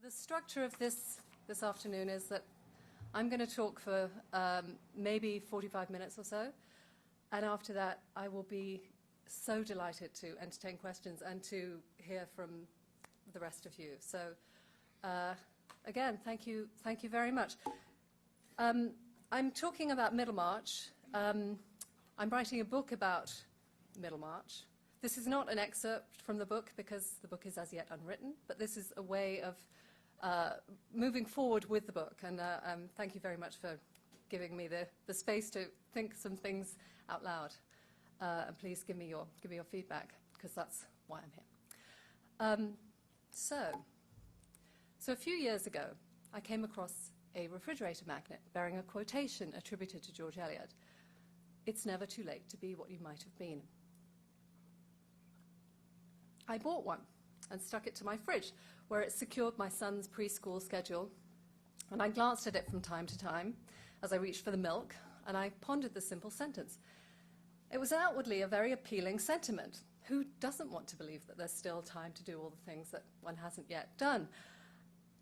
The structure of this afternoon is that I'm going to talk for maybe 45 minutes or so, and after that I will be so delighted to entertain questions and to hear from the rest of you. So again, thank you very much. I'm talking about Middlemarch. I'm writing a book about Middlemarch. This is not an excerpt from the book because the book is as yet unwritten, but this is a way of moving forward with the book. And thank you very much for giving me the space to think some things out loud. And please give me your feedback, because that's why I'm here. So a few years ago, I came across a refrigerator magnet bearing a quotation attributed to George Eliot. "It's never too late to be what you might have been." I bought one and stuck it to my fridge, where it secured my son's preschool schedule, and I glanced at it from time to time as I reached for the milk, and I pondered the simple sentence. It was outwardly a very appealing sentiment. Who doesn't want to believe that there's still time to do all the things that one hasn't yet done?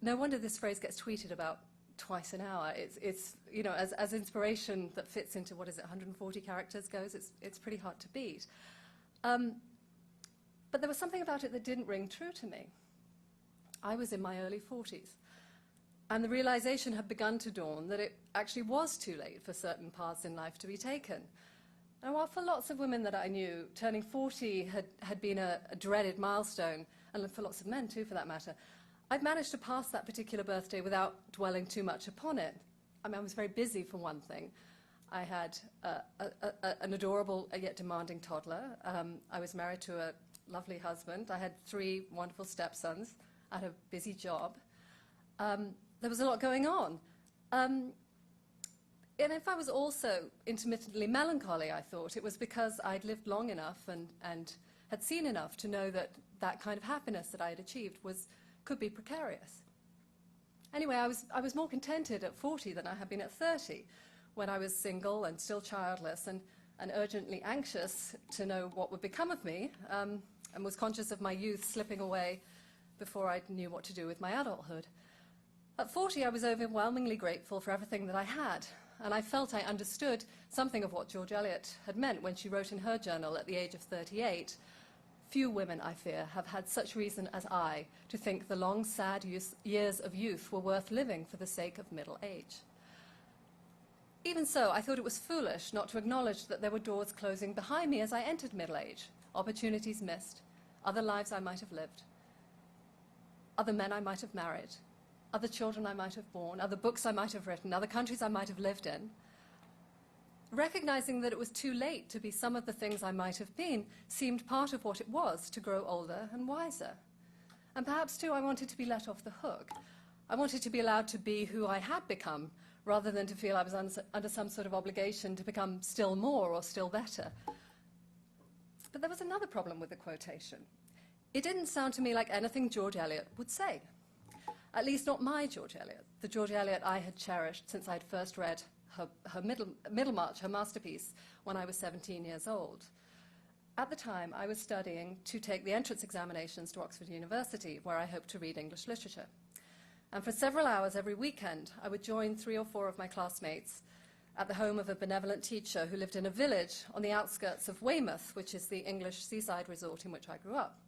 No wonder this phrase gets tweeted about twice an hour. It's you know, as inspiration that fits into, what is it, 140 characters goes, it's pretty hard to beat. But there was something about it that didn't ring true to me. I was in my early 40s, and the realization had begun to dawn that it actually was too late for certain paths in life to be taken. And while for lots of women that I knew, turning 40 had been a dreaded milestone, and for lots of men too, for that matter, I'd managed to pass that particular birthday without dwelling too much upon it. I mean, I was very busy, for one thing. I had an adorable yet demanding toddler. I was married to a lovely husband. I had 3 wonderful stepsons. I had a busy job. There was a lot going on. And if I was also intermittently melancholy, I thought, it was because I'd lived long enough and had seen enough to know that that kind of happiness that I had achieved could be precarious. Anyway, I was more contented at 40 than I had been at 30, when I was single and still childless and urgently anxious to know what would become of me, and was conscious of my youth slipping away before I knew what to do with my adulthood. At 40, I was overwhelmingly grateful for everything that I had, and I felt I understood something of what George Eliot had meant when she wrote in her journal at the age of 38, "Few women, I fear, have had such reason as I to think the long, sad years of youth were worth living for the sake of middle age." Even so, I thought it was foolish not to acknowledge that there were doors closing behind me as I entered middle age, opportunities missed, other lives I might have lived, other men I might have married, other children I might have born, other books I might have written, other countries I might have lived in. Recognizing that it was too late to be some of the things I might have been seemed part of what it was to grow older and wiser. And perhaps, too, I wanted to be let off the hook. I wanted to be allowed to be who I had become, rather than to feel I was under some sort of obligation to become still more or still better. But there was another problem with the quotation. It didn't sound to me like anything George Eliot would say. At least not my George Eliot, the George Eliot I had cherished since I'd first read her Middlemarch, her masterpiece, when I was 17 years old. At the time, I was studying to take the entrance examinations to Oxford University, where I hoped to read English literature. And for several hours every weekend, I would join 3 or 4 of my classmates at the home of a benevolent teacher who lived in a village on the outskirts of Weymouth, which is the English seaside resort in which I grew up.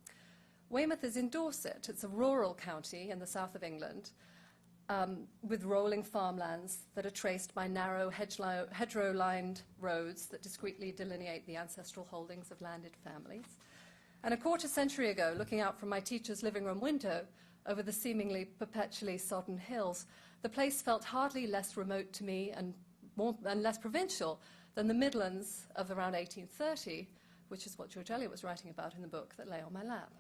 Weymouth is in Dorset. It's a rural county in the south of England, with rolling farmlands that are traced by narrow hedgerow-lined roads that discreetly delineate the ancestral holdings of landed families. And a quarter century ago, looking out from my teacher's living room window over the seemingly perpetually sodden hills, the place felt hardly less remote to me and less provincial than the Midlands of around 1830, which is what George Eliot was writing about in the book that lay on my lap.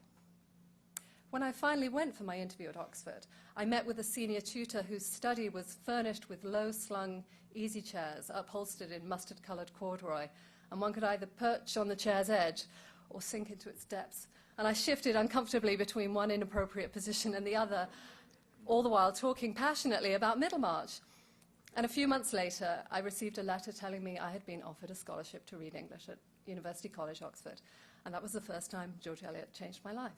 When I finally went for my interview at Oxford, I met with a senior tutor whose study was furnished with low-slung easy chairs upholstered in mustard-coloured corduroy, and one could either perch on the chair's edge or sink into its depths. And I shifted uncomfortably between one inappropriate position and the other, all the while talking passionately about Middlemarch. And a few months later, I received a letter telling me I had been offered a scholarship to read English at University College, Oxford. And that was the first time George Eliot changed my life.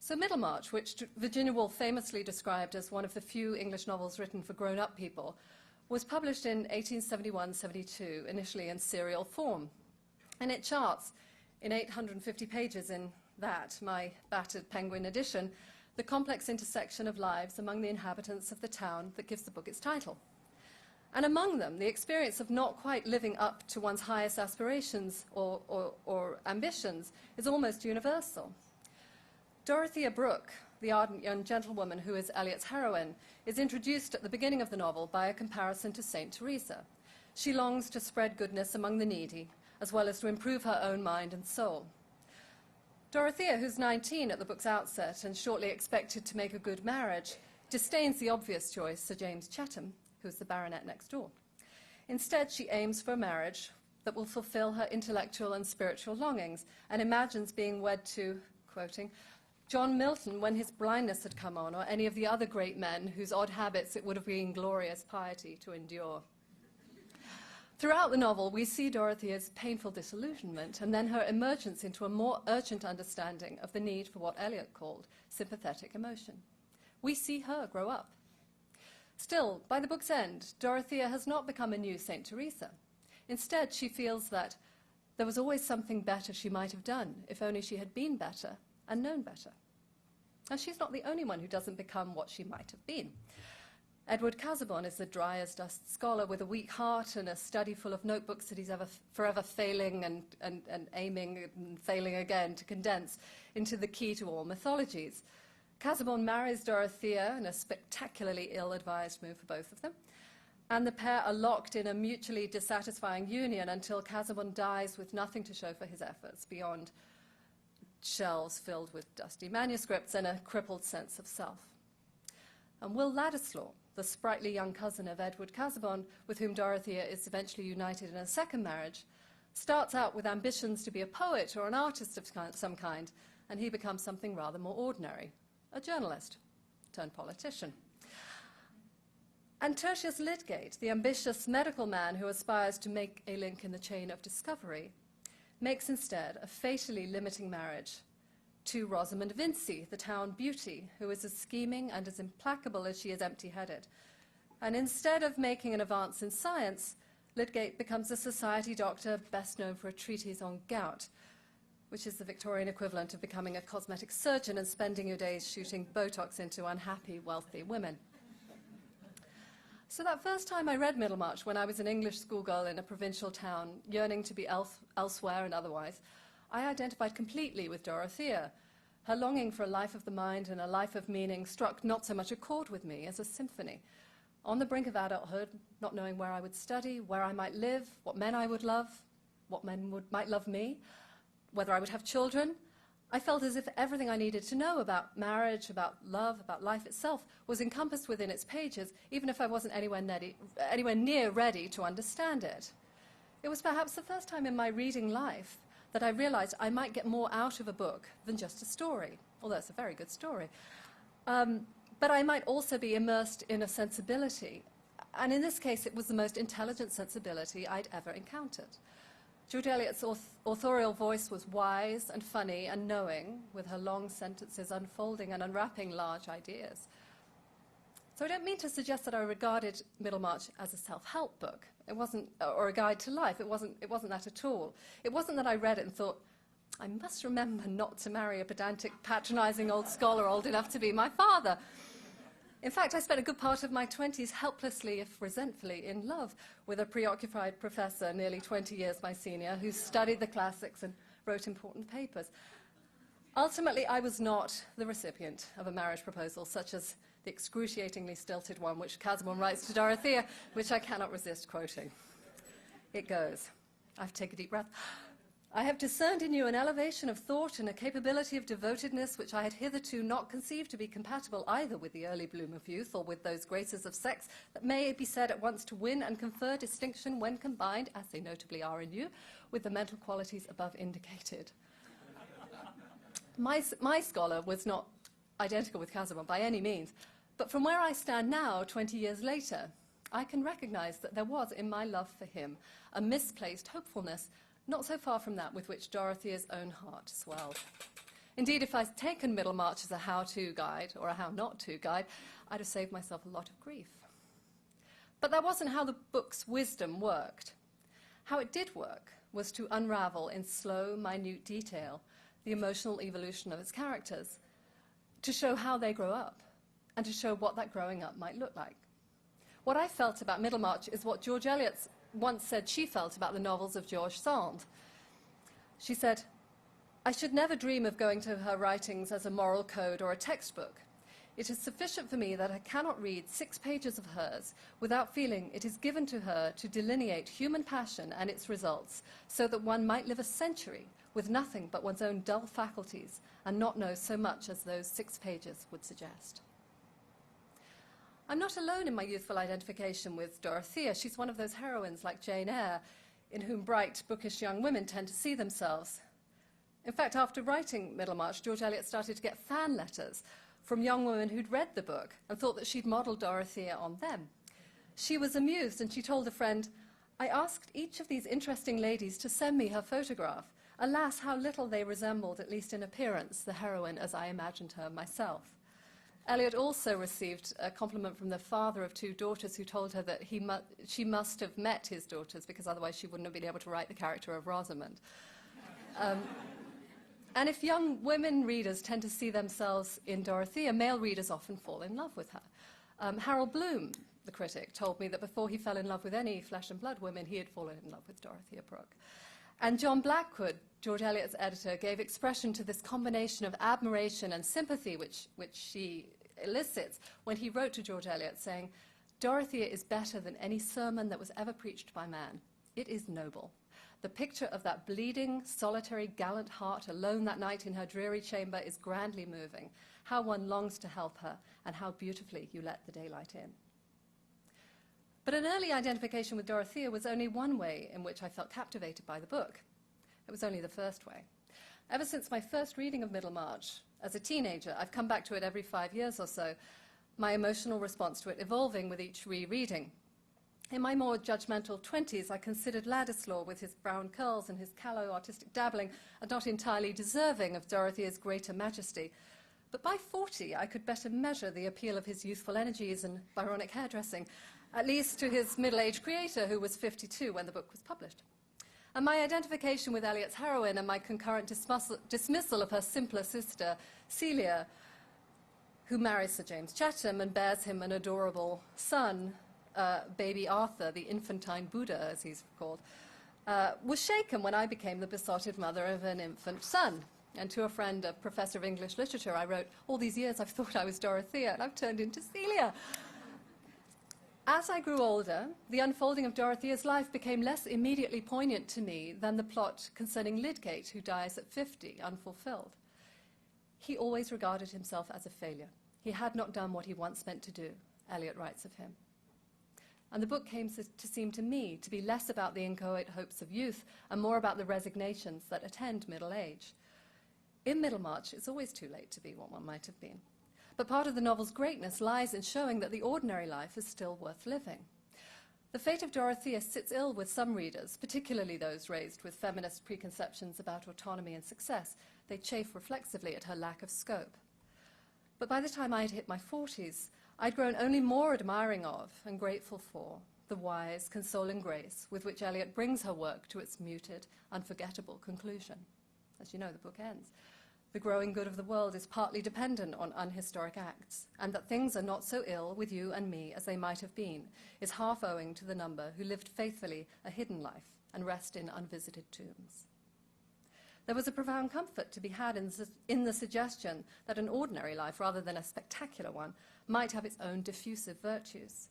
So Middlemarch, which Virginia Woolf famously described as one of the few English novels written for grown-up people, was published in 1871-72, initially in serial form. And it charts in 850 pages in that, my battered penguin edition, the complex intersection of lives among the inhabitants of the town that gives the book its title. And among them, the experience of not quite living up to one's highest aspirations or ambitions is almost universal. Dorothea Brooke, the ardent young gentlewoman who is Eliot's heroine, is introduced at the beginning of the novel by a comparison to Saint Teresa. She longs to spread goodness among the needy, as well as to improve her own mind and soul. Dorothea, who's 19 at the book's outset and shortly expected to make a good marriage, disdains the obvious choice, Sir James Chatham, who's the baronet next door. Instead, she aims for a marriage that will fulfill her intellectual and spiritual longings and imagines being wed to, quoting, John Milton when his blindness had come on, or any of the other great men whose odd habits it would have been glorious piety to endure. Throughout the novel, we see Dorothea's painful disillusionment and then her emergence into a more urgent understanding of the need for what Eliot called sympathetic emotion. We see her grow up. Still, by the book's end, Dorothea has not become a new Saint Teresa. Instead, she feels that there was always something better she might have done if only she had been better and known better. And she's not the only one who doesn't become what she might have been. Edward Casaubon is the dry as dust scholar with a weak heart and a study full of notebooks that he's forever failing and aiming and failing again to condense into the key to all mythologies. Casaubon marries Dorothea in a spectacularly ill-advised move for both of them, and the pair are locked in a mutually dissatisfying union until Casaubon dies with nothing to show for his efforts beyond shelves filled with dusty manuscripts and a crippled sense of self. And Will Ladislaw, the sprightly young cousin of Edward Casaubon, with whom Dorothea is eventually united in a second marriage, starts out with ambitions to be a poet or an artist of some kind, and he becomes something rather more ordinary, a journalist turned politician. And Tertius Lydgate, the ambitious medical man who aspires to make a link in the chain of discovery, makes instead a fatally limiting marriage to Rosamond Vincy, the town beauty, who is as scheming and as implacable as she is empty-headed. And instead of making an advance in science, Lydgate becomes a society doctor best known for a treatise on gout, which is the Victorian equivalent of becoming a cosmetic surgeon and spending your days shooting Botox into unhappy, wealthy women. So that first time I read Middlemarch, when I was an English schoolgirl in a provincial town, yearning to be elsewhere and otherwise, I identified completely with Dorothea. Her longing for a life of the mind and a life of meaning struck not so much a chord with me as a symphony. On the brink of adulthood, not knowing where I would study, where I might live, what men I would love, what men might love me, whether I would have children, I felt as if everything I needed to know about marriage, about love, about life itself was encompassed within its pages, even if I wasn't anywhere near ready to understand it. It was perhaps the first time in my reading life that I realized I might get more out of a book than just a story, although it's a very good story. But I might also be immersed in a sensibility, and in this case it was the most intelligent sensibility I'd ever encountered. George Eliot's authorial voice was wise and funny and knowing, with her long sentences unfolding and unwrapping large ideas. So I don't mean to suggest that I regarded Middlemarch as a self-help book. It wasn't, or a guide to life. It wasn't that at all. It wasn't that I read it and thought, I must remember not to marry a pedantic, patronizing old scholar old enough to be my father. In fact, I spent a good part of my 20s helplessly, if resentfully, in love with a preoccupied professor, nearly 20 years my senior, who studied the classics and wrote important papers. Ultimately, I was not the recipient of a marriage proposal such as the excruciatingly stilted one which Casaubon writes to Dorothea, which I cannot resist quoting. It goes, I have to take a deep breath. I have discerned in you an elevation of thought and a capability of devotedness which I had hitherto not conceived to be compatible either with the early bloom of youth or with those graces of sex that may be said at once to win and confer distinction when combined, as they notably are in you, with the mental qualities above indicated. My scholar was not identical with Casaubon by any means, but from where I stand now, 20 years later, I can recognize that there was in my love for him a misplaced hopefulness, not so far from that with which Dorothea's own heart swelled. Indeed, if I'd taken Middlemarch as a how-to guide or a how-not-to guide, I'd have saved myself a lot of grief. But that wasn't how the book's wisdom worked. How it did work was to unravel in slow, minute detail the emotional evolution of its characters, to show how they grow up, and to show what that growing up might look like. What I felt about Middlemarch is what George Eliot once said she felt about the novels of George Sand. She said, "I should never dream of going to her writings as a moral code or a textbook. It is sufficient for me that I cannot read 6 pages of hers without feeling it is given to her to delineate human passion and its results, so that one might live a century with nothing but one's own dull faculties and not know so much as those 6 pages would suggest." I'm not alone in my youthful identification with Dorothea. She's one of those heroines like Jane Eyre, in whom bright, bookish young women tend to see themselves. In fact, after writing Middlemarch, George Eliot started to get fan letters from young women who'd read the book and thought that she'd modelled Dorothea on them. She was amused, and she told a friend, "I asked each of these interesting ladies to send me her photograph. Alas, how little they resembled, at least in appearance, the heroine as I imagined her myself." Eliot also received a compliment from the father of 2 daughters who told her that she must have met his daughters because otherwise she wouldn't have been able to write the character of Rosamond. And if young women readers tend to see themselves in Dorothea, male readers often fall in love with her. Harold Bloom, the critic, told me that before he fell in love with any flesh and blood women, he had fallen in love with Dorothea Brooke. And John Blackwood, George Eliot's editor, gave expression to this combination of admiration and sympathy which she elicits when he wrote to George Eliot saying, "Dorothea is better than any sermon that was ever preached by man. It is noble. The picture of that bleeding, solitary, gallant heart alone that night in her dreary chamber is grandly moving. How one longs to help her, and how beautifully you let the daylight in." But an early identification with Dorothea was only one way in which I felt captivated by the book. It was only the first way. Ever since my first reading of Middlemarch, as a teenager, I've come back to it every 5 years or so, my emotional response to it evolving with each rereading. In my more judgmental 20s, I considered Ladislaw, with his brown curls and his callow artistic dabbling, as not entirely deserving of Dorothea's greater majesty. But by 40, I could better measure the appeal of his youthful energies and Byronic hairdressing, at least to his middle-aged creator, who was 52 when the book was published. And my identification with Eliot's heroine and my concurrent dismissal of her simpler sister, Celia, who marries Sir James Chatham and bears him an adorable son, baby Arthur, the infantine Buddha, as he's called, was shaken when I became the besotted mother of an infant son. And to a friend, a professor of English literature, I wrote, "All these years I've thought I was Dorothea, and I've turned into Celia." As I grew older, the unfolding of Dorothea's life became less immediately poignant to me than the plot concerning Lydgate, who dies at 50, unfulfilled. He always regarded himself as a failure. He had not done what he once meant to do, Eliot writes of him. And the book came to seem to me to be less about the inchoate hopes of youth and more about the resignations that attend middle age. In Middlemarch, it's always too late to be what one might have been. But part of the novel's greatness lies in showing that the ordinary life is still worth living. The fate of Dorothea sits ill with some readers, particularly those raised with feminist preconceptions about autonomy and success. They chafe reflexively at her lack of scope. But by the time I had hit my 40s, I'd grown only more admiring of and grateful for the wise, consoling grace with which Eliot brings her work to its muted, unforgettable conclusion. As you know, the book ends. The growing good of the world is partly dependent on unhistoric acts, and that things are not so ill with you and me as they might have been is half owing to the number who lived faithfully a hidden life and rest in unvisited tombs. There was a profound comfort to be had in the suggestion that an ordinary life, rather than a spectacular one, might have its own diffusive virtues.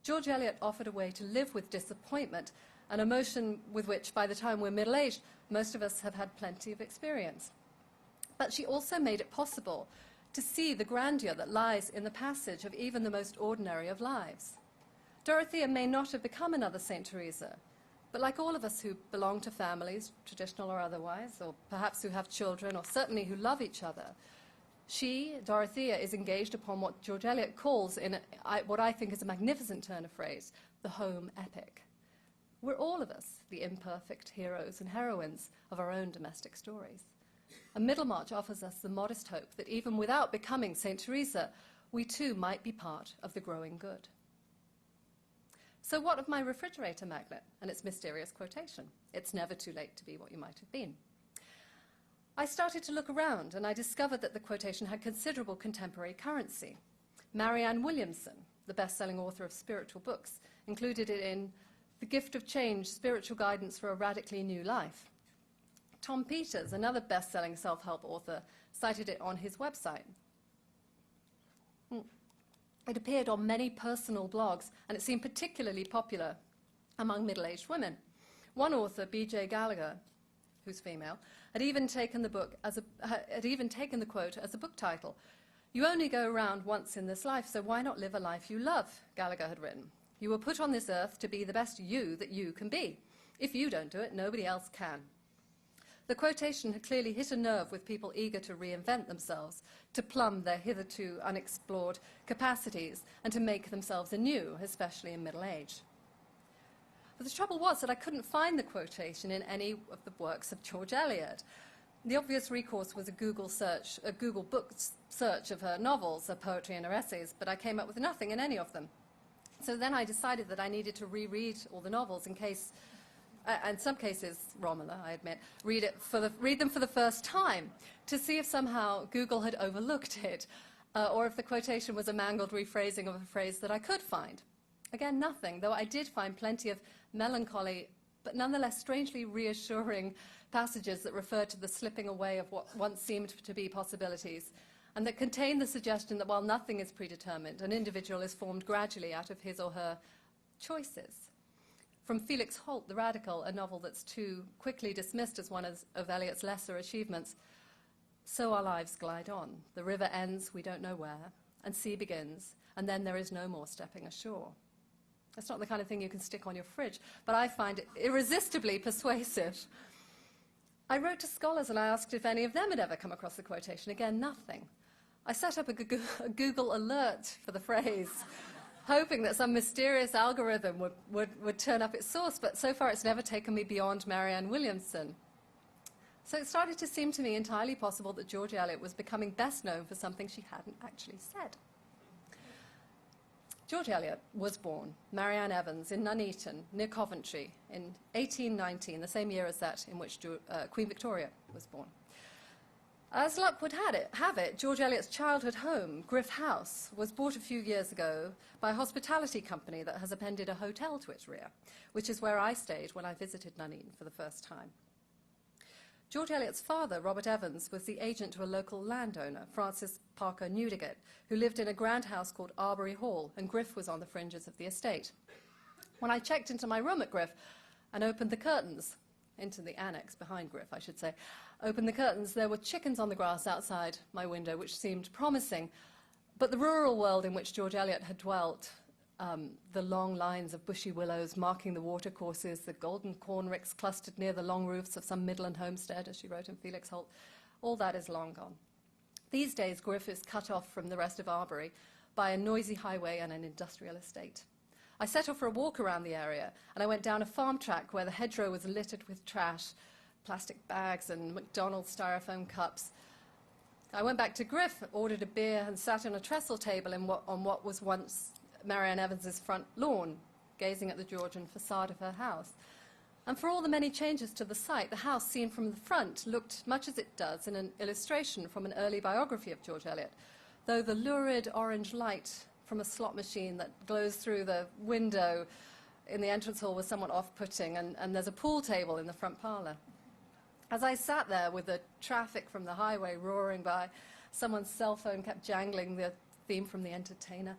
George Eliot offered a way to live with disappointment, an emotion with which, by the time we're middle-aged, most of us have had plenty of experience. But she also made it possible to see the grandeur that lies in the passage of even the most ordinary of lives. Dorothea may not have become another St. Teresa, but like all of us who belong to families, traditional or otherwise, or perhaps who have children, or certainly who love each other, she, Dorothea, is engaged upon what George Eliot calls, in what I think is a magnificent turn of phrase, the home epic. We're all of us the imperfect heroes and heroines of our own domestic stories. And Middlemarch offers us the modest hope that even without becoming St. Teresa, we too might be part of the growing good. So what of my refrigerator magnet and its mysterious quotation? It's never too late to be what you might have been. I started to look around, and I discovered that the quotation had considerable contemporary currency. Marianne Williamson, the best-selling author of spiritual books, included it in The Gift of Change, Spiritual Guidance for a Radically New Life. Tom Peters, another best-selling self-help author, cited it on his website. It appeared on many personal blogs, and it seemed particularly popular among middle-aged women. One author, B.J. Gallagher, who's female, had even taken the quote as a book title. "You only go around once in this life, so why not live a life you love?" Gallagher had written. "You were put on this earth to be the best you that you can be. If you don't do it, nobody else can." The quotation had clearly hit a nerve with people eager to reinvent themselves, to plumb their hitherto unexplored capacities, and to make themselves anew, especially in middle age. But the trouble was that I couldn't find the quotation in any of the works of George Eliot. The obvious recourse was a Google book search of her novels, her poetry and her essays, but I came up with nothing in any of them. So then I decided that I needed to reread all the novels in case, in some cases, Romola, I admit, read them for the first time to see if somehow Google had overlooked it, or if the quotation was a mangled rephrasing of a phrase that I could find. Again, nothing, though I did find plenty of melancholy, but nonetheless strangely reassuring passages that referred to the slipping away of what once seemed to be possibilities, and that contained the suggestion that while nothing is predetermined, an individual is formed gradually out of his or her choices. From Felix Holt, The Radical, a novel that's too quickly dismissed as one of Eliot's lesser achievements, "So our lives glide on. The river ends, we don't know where, and sea begins, and then there is no more stepping ashore." That's not the kind of thing you can stick on your fridge, but I find it irresistibly persuasive. I wrote to scholars and I asked if any of them had ever come across the quotation. Again, nothing. I set up a Google alert for the phrase, hoping that some mysterious algorithm would turn up its source, but so far it's never taken me beyond Marianne Williamson. So it started to seem to me entirely possible that George Eliot was becoming best known for something she hadn't actually said. George Eliot was born, Marian Evans, in Nuneaton, near Coventry, in 1819, the same year as that in which Queen Victoria was born. As luck would have it, George Eliot's childhood home, Griff House, was bought a few years ago by a hospitality company that has appended a hotel to its rear, which is where I stayed when I visited Nuneaton for the first time. George Eliot's father, Robert Evans, was the agent to a local landowner, Francis Parker Newdigate, who lived in a grand house called Arbory Hall, and Griff was on the fringes of the estate. When I checked into my room at Griff and opened the curtains, into the annex behind Griff, I should say, opened the curtains, there were chickens on the grass outside my window, which seemed promising. But the rural world in which George Eliot had dwelt, the long lines of bushy willows marking the watercourses, the golden corn ricks clustered near the long roofs of some Midland homestead, as she wrote in Felix Holt, all that is long gone. These days, Griff is cut off from the rest of Arbory by a noisy highway and an industrial estate. I set off for a walk around the area, and I went down a farm track where the hedgerow was littered with trash, plastic bags and McDonald's styrofoam cups. I went back to Griff, ordered a beer, and sat on a trestle table on what was once Marian Evans's front lawn, gazing at the Georgian facade of her house. And for all the many changes to the site, the house, seen from the front, looked much as it does in an illustration from an early biography of George Eliot, though the lurid orange light from a slot machine that glows through the window in the entrance hall was somewhat off-putting, and there's a pool table in the front parlour. As I sat there with the traffic from the highway roaring by, someone's cell phone kept jangling the theme from The Entertainer.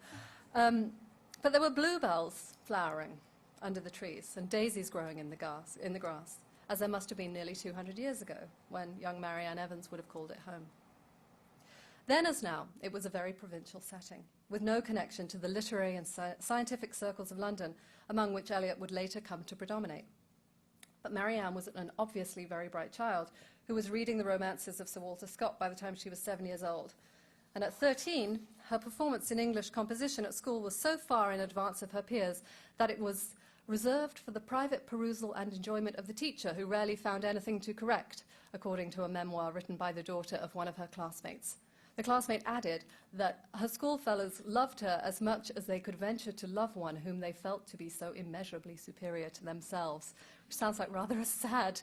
But there were bluebells flowering under the trees and daisies growing in the grass, as there must have been nearly 200 years ago, when young Marianne Evans would have called it home. Then as now, it was a very provincial setting, with no connection to the literary and scientific circles of London, among which Eliot would later come to predominate. But Marianne was an obviously very bright child who was reading the romances of Sir Walter Scott by the time she was 7 years old. And at 13, her performance in English composition at school was so far in advance of her peers that it was reserved for the private perusal and enjoyment of the teacher, who rarely found anything to correct, according to a memoir written by the daughter of one of her classmates. The classmate added that her schoolfellows loved her as much as they could venture to love one whom they felt to be so immeasurably superior to themselves, which sounds like rather a sad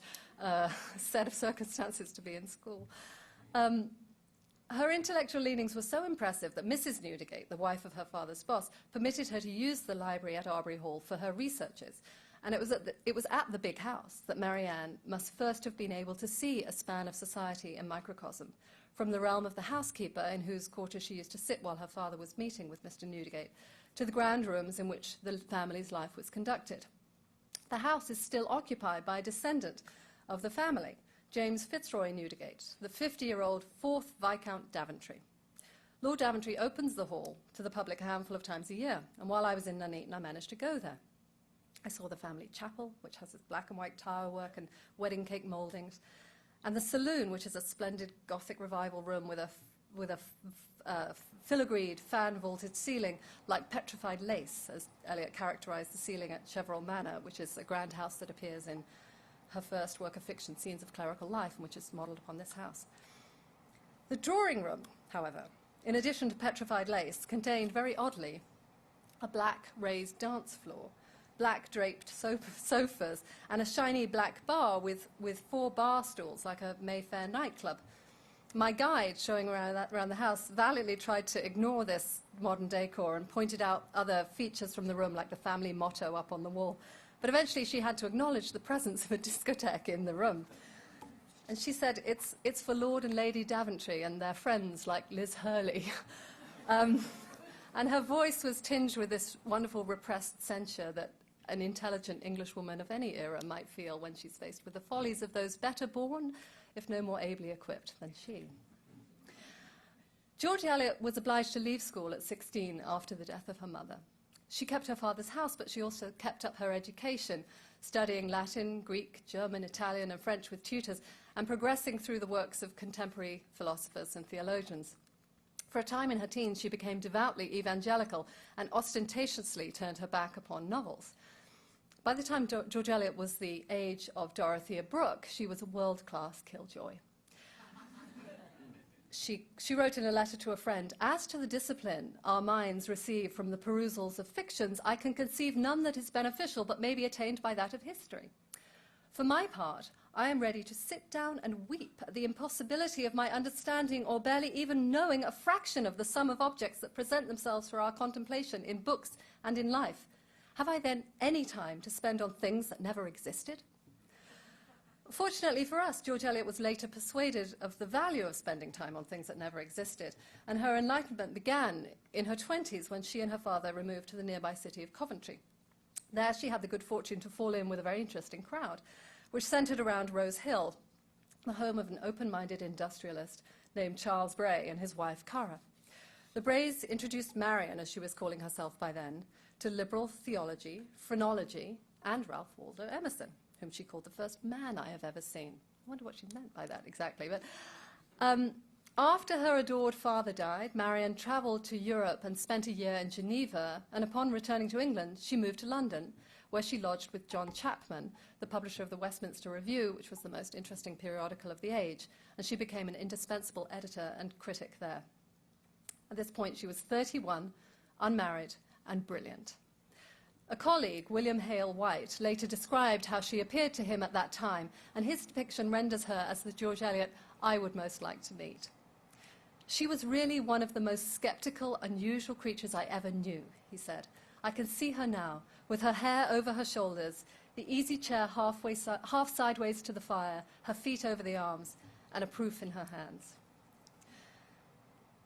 set of circumstances to be in school. Her intellectual leanings were so impressive that Mrs. Newdigate, the wife of her father's boss, permitted her to use the library at Arbury Hall for her researches. And it was at the big house that Marianne must first have been able to see a span of society and microcosm, from the realm of the housekeeper in whose quarters she used to sit while her father was meeting with Mr. Newdigate, to the grand rooms in which the family's life was conducted. The house is still occupied by a descendant of the family, James Fitzroy Newdigate, the 50-year-old 4th Viscount Daventry. Lord Daventry opens the hall to the public a handful of times a year, and while I was in Nuneaton, I managed to go there. I saw the family chapel, which has its black and white tile work and wedding cake mouldings, and the saloon, which is a splendid Gothic revival room with a filigreed, fan-vaulted ceiling, like petrified lace, as Eliot characterized the ceiling at Cheverel Manor, which is a grand house that appears in her first work of fiction, Scenes of Clerical Life, and which is modelled upon this house. The drawing room, however, in addition to petrified lace, contained, very oddly, a black raised dance floor, black draped sofas, and a shiny black bar with 4 bar stools, like a Mayfair nightclub. My guide, showing around the house, valiantly tried to ignore this modern decor and pointed out other features from the room, like the family motto up on the wall. But eventually she had to acknowledge the presence of a discotheque in the room. And she said, it's for Lord and Lady Daventry and their friends like Liz Hurley. And her voice was tinged with this wonderful repressed censure that an intelligent Englishwoman of any era might feel when she's faced with the follies of those better born, if no more ably equipped than she. George Eliot was obliged to leave school at 16 after the death of her mother. She kept her father's house, but she also kept up her education, studying Latin, Greek, German, Italian, and French with tutors, and progressing through the works of contemporary philosophers and theologians. For a time in her teens, she became devoutly evangelical and ostentatiously turned her back upon novels. By the time George Eliot was the age of Dorothea Brooke, she was a world-class killjoy. She wrote in a letter to a friend, "As to the discipline our minds receive from the perusals of fictions, I can conceive none that is beneficial, but may be attained by that of history. For my part, I am ready to sit down and weep at the impossibility of my understanding or barely even knowing a fraction of the sum of objects that present themselves for our contemplation in books and in life. Have I then any time to spend on things that never existed?" Fortunately for us, George Eliot was later persuaded of the value of spending time on things that never existed, and her enlightenment began in her 20s when she and her father removed to the nearby city of Coventry. There she had the good fortune to fall in with a very interesting crowd, which centred around Rose Hill, the home of an open-minded industrialist named Charles Bray and his wife Cara. The Brays introduced Marian, as she was calling herself by then, to liberal theology, phrenology, and Ralph Waldo Emerson, whom she called the first man I have ever seen. I wonder what she meant by that exactly. But after her adored father died, Marian travelled to Europe and spent a year in Geneva, and upon returning to England, she moved to London, where she lodged with John Chapman, the publisher of the Westminster Review, which was the most interesting periodical of the age, and she became an indispensable editor and critic there. At this point, she was 31, unmarried, and brilliant. A colleague, William Hale White, later described how she appeared to him at that time, and his depiction renders her as the George Eliot I would most like to meet. "She was really one of the most sceptical, unusual creatures I ever knew," he said. "I can see her now, with her hair over her shoulders, the easy chair half sideways to the fire, her feet over the arms, and a proof in her hands."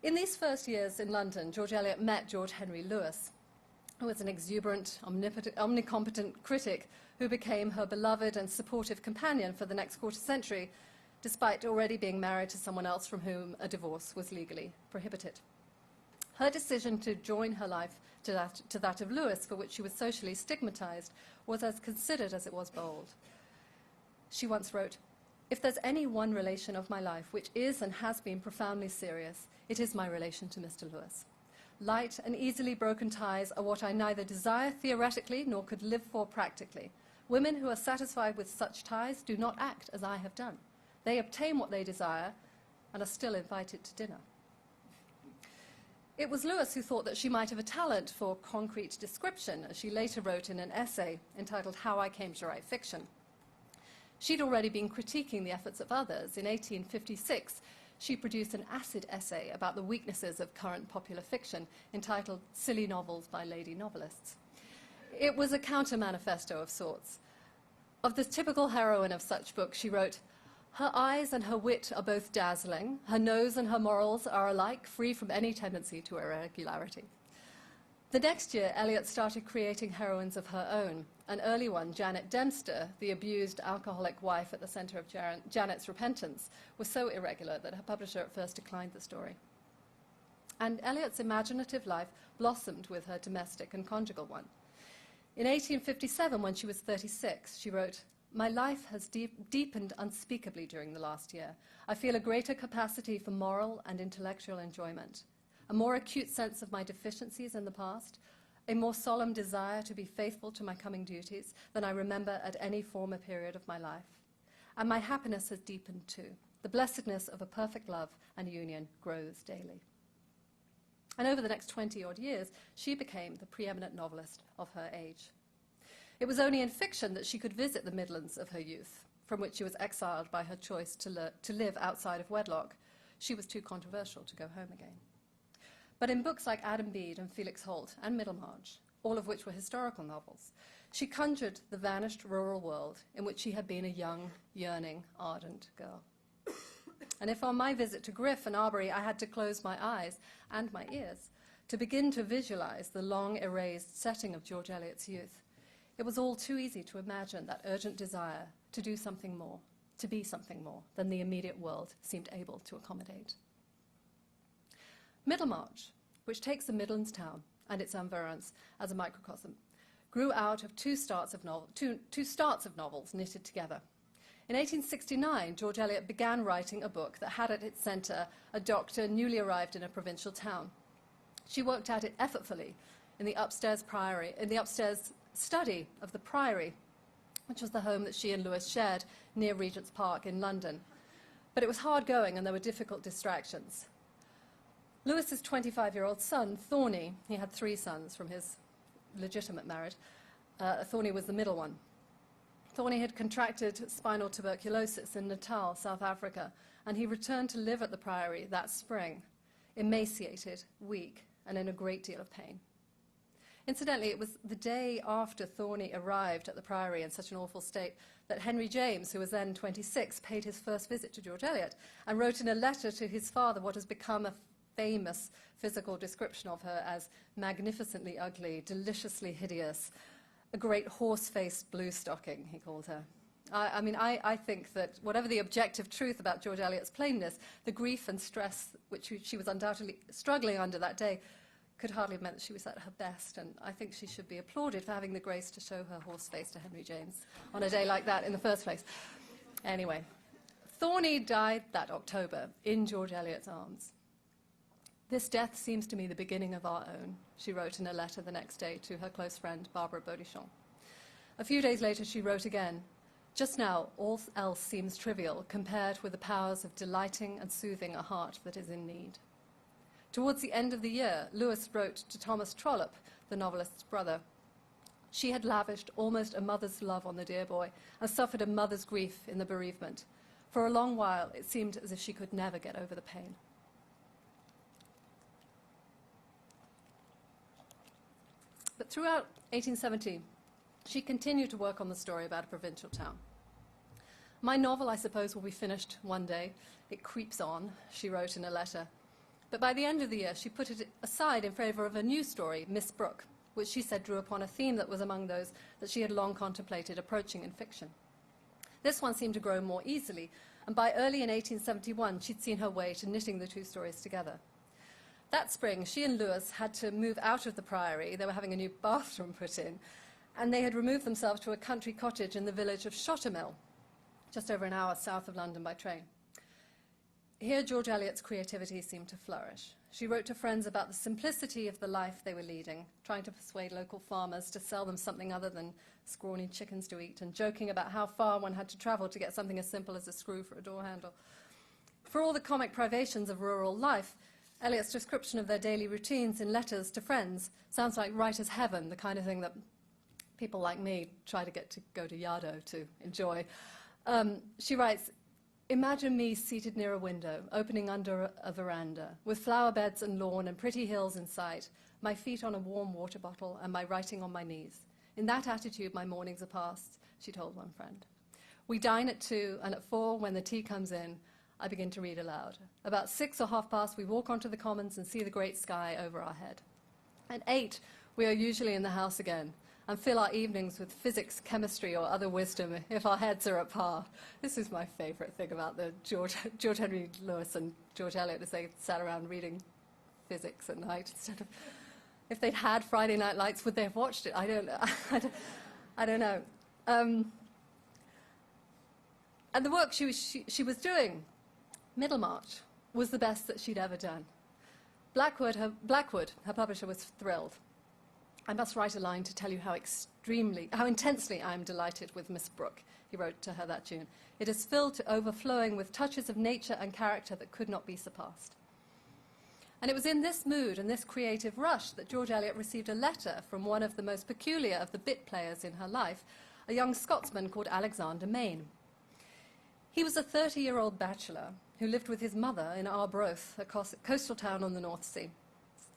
In these first years in London, George Eliot met George Henry Lewes, who was an exuberant, omnicompetent critic who became her beloved and supportive companion for the next quarter century, despite already being married to someone else from whom a divorce was legally prohibited. Her decision to join her life to that of Lewes, for which she was socially stigmatized, was as considered as it was bold. She once wrote, "If there's any one relation of my life which is and has been profoundly serious, it is my relation to Mr. Lewes. Light and easily broken ties are what I neither desire theoretically nor could live for practically. Women who are satisfied with such ties do not act as I have done. They obtain what they desire and are still invited to dinner. It was Lewis who thought that she might have a talent for concrete description, as she later wrote in an essay entitled How I Came to Write Fiction. She'd already been critiquing the efforts of others. In 1856, she produced an acid essay about the weaknesses of current popular fiction entitled Silly Novels by Lady Novelists. It was a counter-manifesto of sorts. Of the typical heroine of such books, she wrote, "Her eyes and her wit are both dazzling. Her nose and her morals are alike, free from any tendency to irregularity." The next year, Eliot started creating heroines of her own. An early one, Janet Dempster, the abused alcoholic wife at the center of Janet's repentance, was so irregular that her publisher at first declined the story. And Eliot's imaginative life blossomed with her domestic and conjugal one. In 1857, when she was 36, she wrote, "My life has deepened unspeakably during the last year. I feel a greater capacity for moral and intellectual enjoyment, a more acute sense of my deficiencies in the past, a more solemn desire to be faithful to my coming duties than I remember at any former period of my life. And my happiness has deepened too. The blessedness of a perfect love and union grows daily." And over the next 20-odd years, she became the preeminent novelist of her age. It was only in fiction that she could visit the Midlands of her youth, from which she was exiled by her choice to live outside of wedlock. She was too controversial to go home again. But in books like Adam Bede and Felix Holt and Middlemarch, all of which were historical novels, she conjured the vanished rural world in which she had been a young, yearning, ardent girl. And if on my visit to Griff and Arbury I had to close my eyes and my ears to begin to visualize the long erased setting of George Eliot's youth, it was all too easy to imagine that urgent desire to do something more, to be something more than the immediate world seemed able to accommodate. Middlemarch, which takes the Midlands town and its environs as a microcosm, grew out of two starts of novels knitted together. In 1869, George Eliot began writing a book that had at its centre a doctor newly arrived in a provincial town. She worked at it effortfully in the upstairs study of the Priory, which was the home that she and Lewis shared near Regent's Park in London. But it was hard going and there were difficult distractions. Lewis's 25-year-old son, Thorny, he had 3 sons from his legitimate marriage. Thorny was the middle one. Thorny had contracted spinal tuberculosis in Natal, South Africa, and he returned to live at the Priory that spring, emaciated, weak, and in a great deal of pain. Incidentally, it was the day after Thorny arrived at the Priory in such an awful state that Henry James, who was then 26, paid his first visit to George Eliot and wrote in a letter to his father what has become a famous physical description of her as magnificently ugly, deliciously hideous, a great horse-faced blue-stocking, he called her. I think that whatever the objective truth about George Eliot's plainness, the grief and stress which she was undoubtedly struggling under that day could hardly have meant that she was at her best, and I think she should be applauded for having the grace to show her horse face to Henry James on a day like that in the first place. Anyway, Thorny died that October in George Eliot's arms. "This death seems to me the beginning of our own," she wrote in a letter the next day to her close friend Barbara Bodichon. A few days later she wrote again, "Just now all else seems trivial compared with the powers of delighting and soothing a heart that is in need." Towards the end of the year, Lewis wrote to Thomas Trollope, the novelist's brother. She had lavished almost a mother's love on the dear boy and suffered a mother's grief in the bereavement. For a long while it seemed as if she could never get over the pain. But throughout 1870, she continued to work on the story about a provincial town. "My novel, I suppose, will be finished one day. It creeps on," she wrote in a letter. But by the end of the year, she put it aside in favour of a new story, Miss Brooke, which she said drew upon a theme that was among those that she had long contemplated approaching in fiction. This one seemed to grow more easily, and by early in 1871, she'd seen her way to knitting the two stories together. That spring, she and Lewis had to move out of the Priory. They were having a new bathroom put in, and they had removed themselves to a country cottage in the village of Shottermill, just over an hour south of London by train. Here, George Eliot's creativity seemed to flourish. She wrote to friends about the simplicity of the life they were leading, trying to persuade local farmers to sell them something other than scrawny chickens to eat, and joking about how far one had to travel to get something as simple as a screw for a door handle. For all the comic privations of rural life, Eliot's description of their daily routines in letters to friends sounds like writer's heaven, the kind of thing that people like me try to get to go to Yaddo to enjoy. She writes, "Imagine me seated near a window, opening under a veranda, with flower beds and lawn and pretty hills in sight, my feet on a warm water bottle and my writing on my knees. In that attitude, my mornings are passed," she told one friend. "We dine at 2, and at 4, when the tea comes in, I begin to read aloud. About 6 or 6:30, we walk onto the commons and see the great sky over our head. At 8, we are usually in the house again, and fill our evenings with physics, chemistry, or other wisdom if our heads are at par." This is my favourite thing about the George Henry Lewis and George Eliot, is they sat around reading physics at night instead of... If they'd had Friday Night Lights, would they have watched it? I don't know. I don't know. And the work she was doing, Middlemarch, was the best that she'd ever done. Blackwood, her publisher, was thrilled. "I must write a line to tell you how intensely I am delighted with Miss Brooke," he wrote to her that June. "It is filled to overflowing with touches of nature and character that could not be surpassed." And it was in this mood and this creative rush that George Eliot received a letter from one of the most peculiar of the bit players in her life, a young Scotsman called Alexander Maine. He was a 30-year-old bachelor who lived with his mother in Arbroath, a coastal town on the North Sea.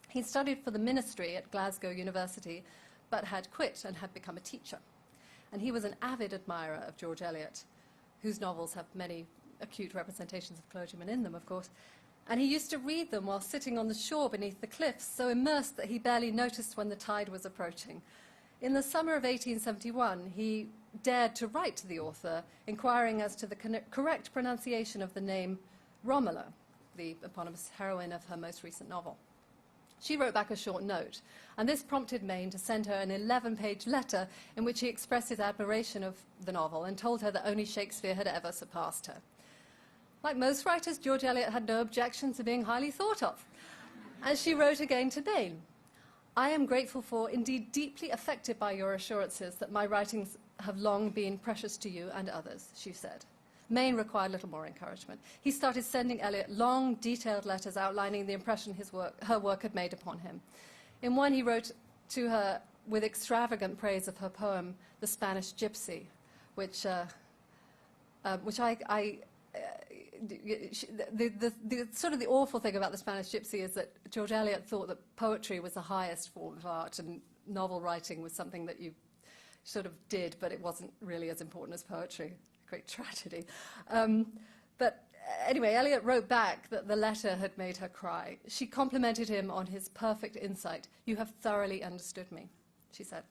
He studied for the ministry at Glasgow University, but had quit and had become a teacher. And he was an avid admirer of George Eliot, whose novels have many acute representations of clergymen in them, of course. And he used to read them while sitting on the shore beneath the cliffs, so immersed that he barely noticed when the tide was approaching. In the summer of 1871, he dared to write to the author, inquiring as to the correct pronunciation of the name Romola, the eponymous heroine of her most recent novel. She wrote back a short note, and this prompted Maine to send her an 11-page letter in which he expressed his admiration of the novel and told her that only Shakespeare had ever surpassed her. Like most writers, George Eliot had no objection to being highly thought of. And she wrote again to Maine, "I am grateful for, indeed deeply affected by your assurances that my writings have long been precious to you and others," she said. Maine required little more encouragement. He started sending Eliot long, detailed letters outlining the impression her work had made upon him. In one, he wrote to her with extravagant praise of her poem, The Spanish Gypsy, which the sort of the awful thing about The Spanish Gypsy is that George Eliot thought that poetry was the highest form of art and novel writing was something that you sort of did, but it wasn't really as important as poetry. Great tragedy. But anyway, Eliot wrote back that the letter had made her cry. She complimented him on his perfect insight. "You have thoroughly understood me," she said.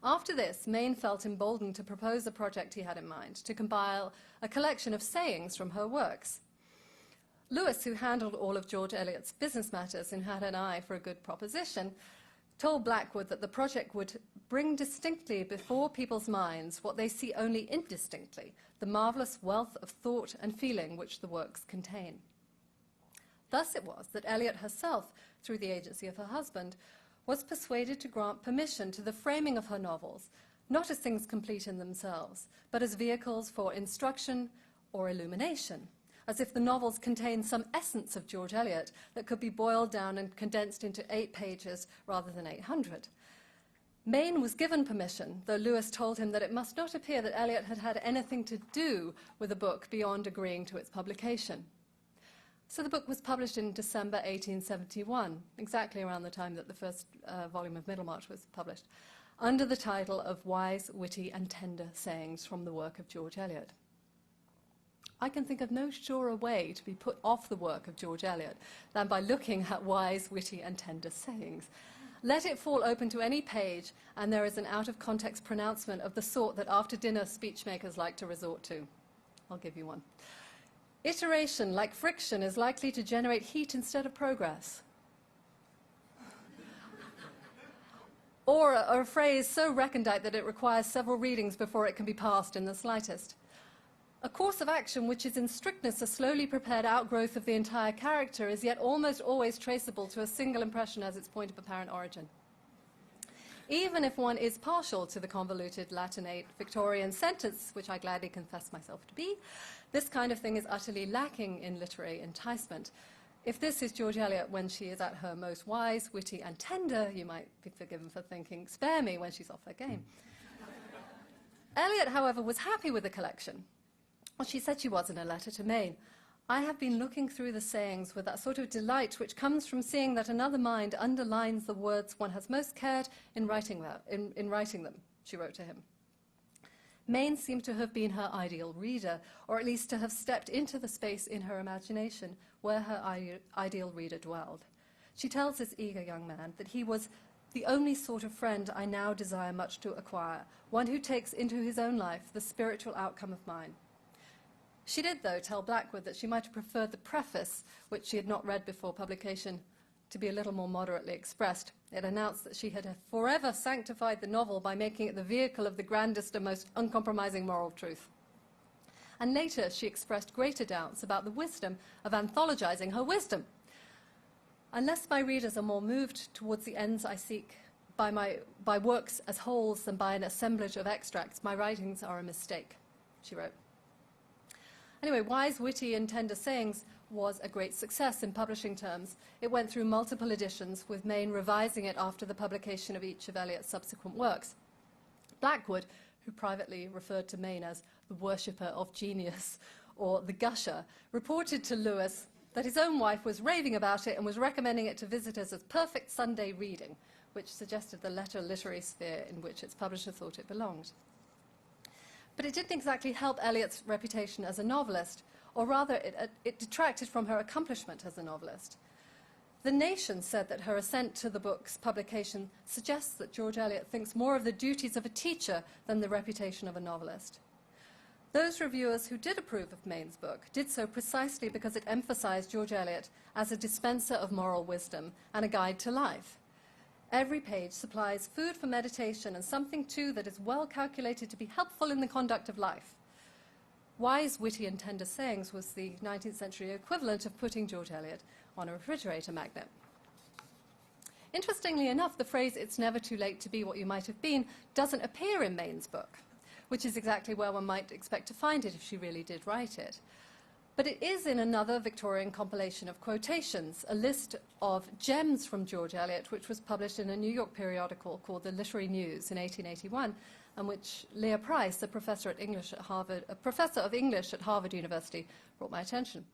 After this, Maine felt emboldened to propose a project he had in mind, to compile a collection of sayings from her works. Lewis, who handled all of George Eliot's business matters and had an eye for a good proposition, told Blackwood that the project would bring distinctly before people's minds what they see only indistinctly, the marvellous wealth of thought and feeling which the works contain. Thus it was that Eliot herself, through the agency of her husband, was persuaded to grant permission to the framing of her novels, not as things complete in themselves, but as vehicles for instruction or illumination, as if the novels contained some essence of George Eliot that could be boiled down and condensed into 8 pages rather than 800. Maine was given permission, though Lewis told him that it must not appear that Eliot had had anything to do with the book beyond agreeing to its publication. So the book was published in December 1871, exactly around the time that the first volume of Middlemarch was published, under the title of Wise, Witty and Tender Sayings from the Work of George Eliot. I can think of no surer way to be put off the work of George Eliot than by looking at wise, witty and tender sayings. Let it fall open to any page, and there is an out-of-context pronouncement of the sort that after-dinner speechmakers like to resort to. I'll give you one. Iteration, like friction, is likely to generate heat instead of progress. Or a phrase so recondite that it requires several readings before it can be passed in the slightest. A course of action which is in strictness a slowly prepared outgrowth of the entire character is yet almost always traceable to a single impression as its point of apparent origin. Even if one is partial to the convoluted Latinate Victorian sentence, which I gladly confess myself to be, this kind of thing is utterly lacking in literary enticement. If this is George Eliot when she is at her most wise, witty, and tender, you might be forgiven for thinking, spare me, when she's off her game. Eliot, however, was happy with the collection. Well, she said she was in a letter to Maine. I have been looking through the sayings with that sort of delight which comes from seeing that another mind underlines the words one has most cared in writing them, she wrote to him. Maine seemed to have been her ideal reader, or at least to have stepped into the space in her imagination where her ideal reader dwelled. She tells this eager young man that he was the only sort of friend I now desire much to acquire, one who takes into his own life the spiritual outcome of mine. She did, though, tell Blackwood that she might have preferred the preface, which she had not read before publication, to be a little more moderately expressed. It announced that she had forever sanctified the novel by making it the vehicle of the grandest and most uncompromising moral truth. And later she expressed greater doubts about the wisdom of anthologizing her wisdom. Unless my readers are more moved towards the ends I seek by works as wholes than by an assemblage of extracts, my writings are a mistake, she wrote. Anyway, Wise, Witty, and Tender Sayings was a great success in publishing terms. It went through multiple editions, with Maine revising it after the publication of each of Eliot's subsequent works. Blackwood, who privately referred to Maine as the worshipper of genius, or the gusher, reported to Lewis that his own wife was raving about it and was recommending it to visitors as perfect Sunday reading, which suggested the literary sphere in which its publisher thought it belonged. But it didn't exactly help Eliot's reputation as a novelist, or rather it detracted from her accomplishment as a novelist. The Nation said that her assent to the book's publication suggests that George Eliot thinks more of the duties of a teacher than the reputation of a novelist. Those reviewers who did approve of Maine's book did so precisely because it emphasized George Eliot as a dispenser of moral wisdom and a guide to life. Every page supplies food for meditation and something, too, that is well calculated to be helpful in the conduct of life. Wise, Witty, and Tender Sayings was the 19th century equivalent of putting George Eliot on a refrigerator magnet. Interestingly enough, the phrase, "it's never too late to be what you might have been," doesn't appear in Maine's book, which is exactly where one might expect to find it if she really did write it. But it is in another Victorian compilation of quotations, a list of gems from George Eliot, which was published in a New York periodical called The Literary News in 1881, and which Leah Price, a professor of English at Harvard University, brought my attention.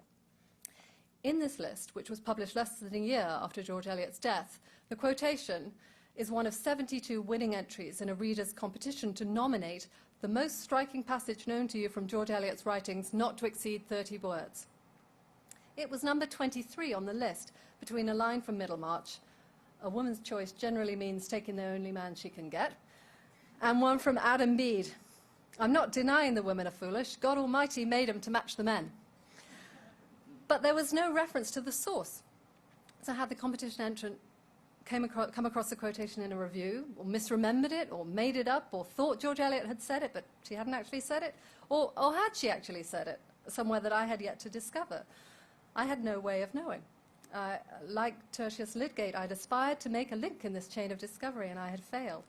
In this list, which was published less than a year after George Eliot's death, the quotation is one of 72 winning entries in a reader's competition to nominate the most striking passage known to you from George Eliot's writings not to exceed 30 words. It was number 23 on the list, between a line from Middlemarch, "A woman's choice generally means taking the only man she can get," and one from Adam Bede, "I'm not denying the women are foolish. God Almighty made them to match the men." But there was no reference to the source. So had the competition entrant come across the quotation in a review, or misremembered it, or made it up, or thought George Eliot had said it, but she hadn't actually said it, or had she actually said it somewhere that I had yet to discover? I had no way of knowing. Like Tertius Lydgate, I'd aspired to make a link in this chain of discovery, and I had failed.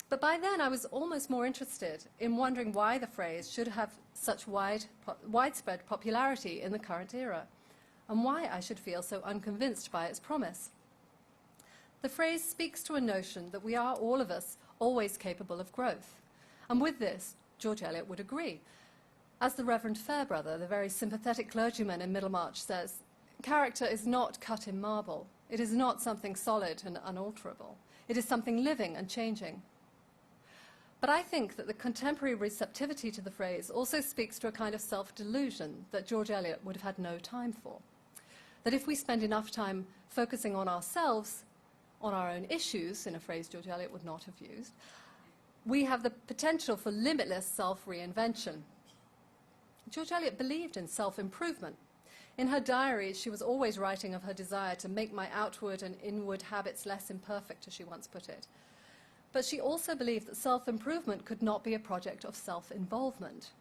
But by then I was almost more interested in wondering why the phrase should have such widespread popularity in the current era, and why I should feel so unconvinced by its promise. The phrase speaks to a notion that we are, all of us, always capable of growth. And with this, George Eliot would agree. As the Reverend Fairbrother, the very sympathetic clergyman in Middlemarch, says, character is not cut in marble. It is not something solid and unalterable. It is something living and changing. But I think that the contemporary receptivity to the phrase also speaks to a kind of self-delusion that George Eliot would have had no time for. That if we spend enough time focusing on ourselves, on our own issues, in a phrase George Eliot would not have used, we have the potential for limitless self-reinvention. George Eliot believed in self-improvement. In her diaries, she was always writing of her desire to make my outward and inward habits less imperfect, as she once put it. But she also believed that self-improvement could not be a project of self-involvement.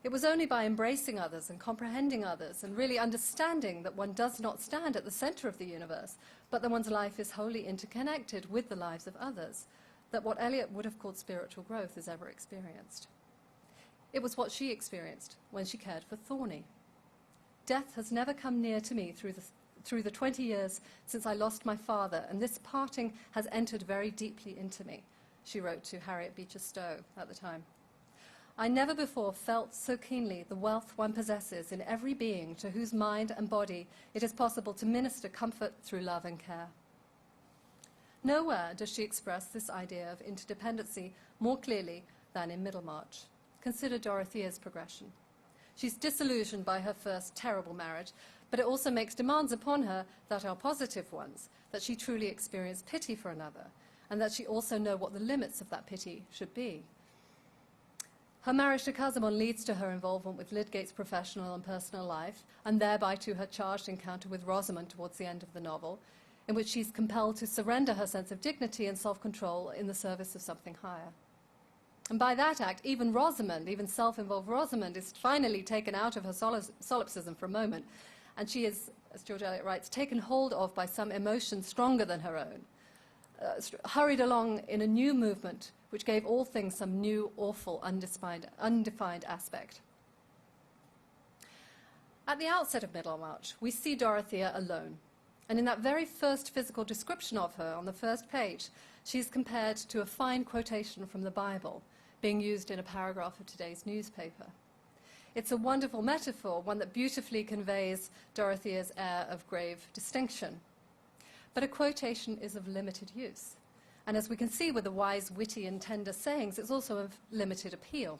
It was only by embracing others and comprehending others and really understanding that one does not stand at the center of the universe, but that one's life is wholly interconnected with the lives of others, that what Eliot would have called spiritual growth is ever experienced. It was what she experienced when she cared for Thorny. Death has never come near to me through the 20 years since I lost my father, and this parting has entered very deeply into me, she wrote to Harriet Beecher Stowe at the time. I never before felt so keenly the wealth one possesses in every being to whose mind and body it is possible to minister comfort through love and care. Nowhere does she express this idea of interdependency more clearly than in Middlemarch. Consider Dorothea's progression. She's disillusioned by her first terrible marriage, but it also makes demands upon her that are positive ones, that she truly experience pity for another, and that she also know what the limits of that pity should be. Her marriage to Casaubon leads to her involvement with Lydgate's professional and personal life, and thereby to her charged encounter with Rosamond towards the end of the novel, in which she's compelled to surrender her sense of dignity and self-control in the service of something higher. And by that act, even Rosamond, even self-involved Rosamond, is finally taken out of her solipsism for a moment, and she is, as George Eliot writes, taken hold of by some emotion stronger than her own, hurried along in a new movement which gave all things some new, awful, undefined aspect. At the outset of Middlemarch, we see Dorothea alone. And in that very first physical description of her on the first page, she's compared to a fine quotation from the Bible being used in a paragraph of today's newspaper. It's a wonderful metaphor, one that beautifully conveys Dorothea's air of grave distinction. But a quotation is of limited use. And as we can see with the wise, witty, and tender sayings, it's also of limited appeal.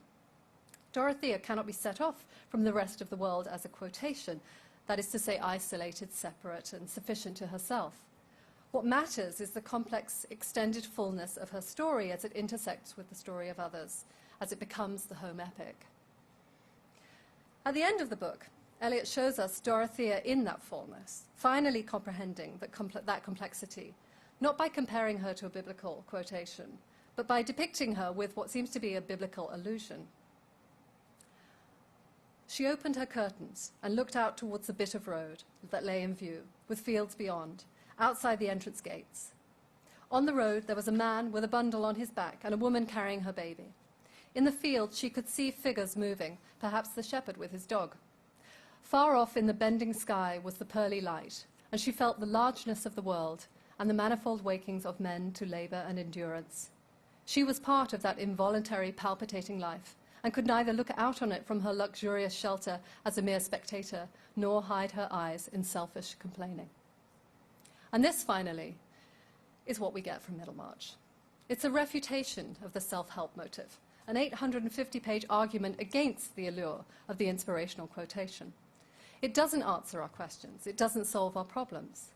Dorothea cannot be set off from the rest of the world as a quotation, that is to say, isolated, separate, and sufficient to herself. What matters is the complex, extended fullness of her story as it intersects with the story of others, as it becomes the home epic. At the end of the book, Eliot shows us Dorothea in that fullness, finally comprehending that complexity, not by comparing her to a biblical quotation, but by depicting her with what seems to be a biblical allusion. She opened her curtains and looked out towards the bit of road that lay in view, with fields beyond, outside the entrance gates. On the road there was a man with a bundle on his back and a woman carrying her baby. In the field she could see figures moving, perhaps the shepherd with his dog. Far off in the bending sky was the pearly light, and she felt the largeness of the world and the manifold wakings of men to labour and endurance. She was part of that involuntary, palpitating life, and could neither look out on it from her luxurious shelter as a mere spectator, nor hide her eyes in selfish complaining. And this, finally, is what we get from Middlemarch. It's a refutation of the self-help motive, an 850-page argument against the allure of the inspirational quotation. It doesn't answer our questions, it doesn't solve our problems,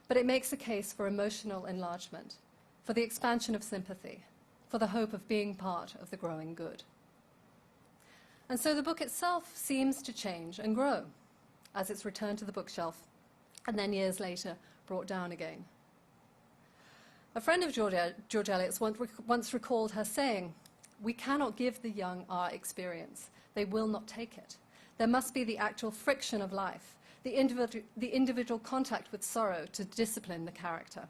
but it makes a case for emotional enlargement, for the expansion of sympathy, for the hope of being part of the growing good. And so the book itself seems to change and grow as it's returned to the bookshelf and then years later brought down again. A friend of George Eliot's once recalled her saying, "We cannot give the young our experience. They will not take it. There must be the actual friction of life, the individual contact with sorrow to discipline the character."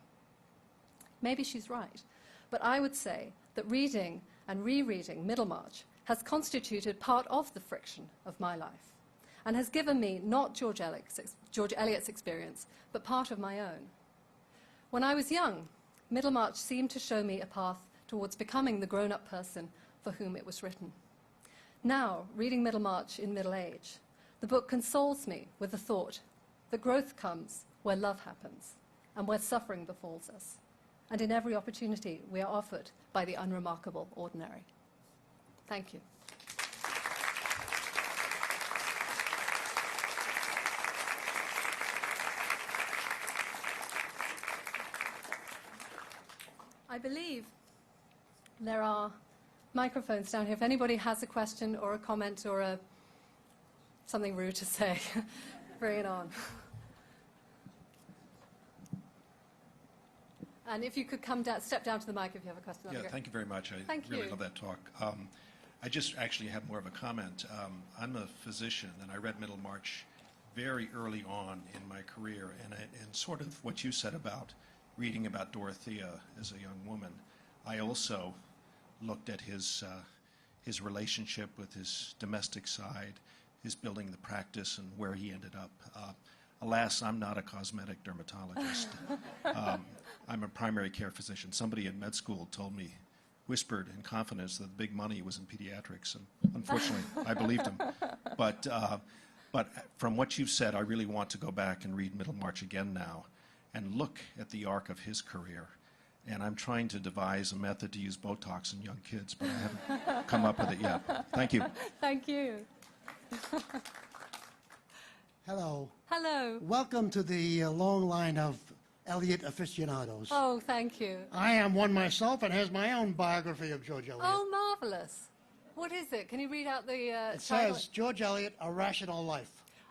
Maybe she's right, but I would say that reading and rereading Middlemarch has constituted part of the friction of my life and has given me not George Eliot's experience, but part of my own. When I was young, Middlemarch seemed to show me a path towards becoming the grown-up person for whom it was written. Now, reading Middlemarch in middle age, the book consoles me with the thought that growth comes where love happens and where suffering befalls us, and in every opportunity we are offered by the unremarkable ordinary. Thank you. I believe there are microphones down here. If anybody has a question or a comment or something rude to say, bring it on. And if you could step down to the mic if you have a question. Yeah, thank you very much. I Thank really you. love that talk. I just actually have more of a comment. I'm a physician, and I read Middlemarch very early on in my career, and sort of what you said about reading about Dorothea as a young woman, I also looked at his relationship with his domestic side, his building the practice, and where he ended up. Alas, I'm not a cosmetic dermatologist. I'm a primary care physician. Somebody in med school told me, whispered in confidence, that the big money was in pediatrics, and unfortunately, I believed him. But from what you've said, I really want to go back and read Middlemarch again now and look at the arc of his career. And I'm trying to devise a method to use Botox in young kids, but I haven't come up with it yet. Thank you. Thank you. Hello. Hello. Welcome to the long line of Eliot aficionados. Oh, thank you. I am one myself and has my own biography of George Eliot. Oh, marvelous. What is it? Can you read out the It title? says, George Eliot, A Rational Life.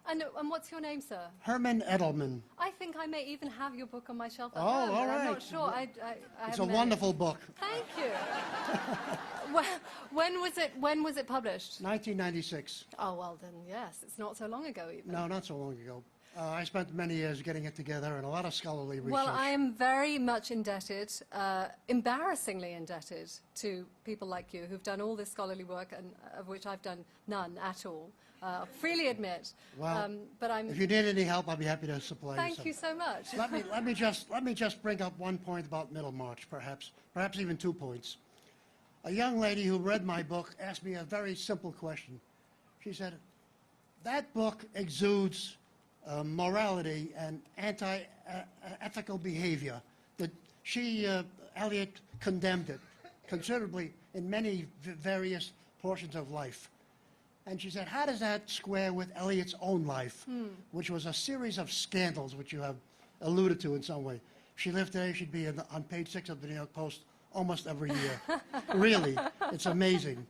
And what's your name, sir? Herman Edelman. I think I may even have your book on my shelf at Oh, home, all but I'm right. not sure. I It's a haven't met wonderful it. book. Thank you. When was it published? 1996. Oh, well then, yes. It's not so long ago even. No, not so long ago. I spent many years getting it together and a lot of scholarly research. Well, I am very much indebted, embarrassingly indebted, to people like you who've done all this scholarly work, and of which I've done none at all. Freely admit. Well, but I'm. if you need any help, I'll be happy to supply Thank some. you so much. Let me just bring up one point about Middlemarch, perhaps even 2 points. A young lady who read my book asked me a very simple question. She said, "That book exudes morality and anti-ethical behavior." That Eliot condemned it considerably in many various portions of life. And she said, how does that square with Eliot's own life, which was a series of scandals, which you have alluded to in some way? If she lived today, she'd be on page 6 of the New York Post almost every year. Really, it's amazing.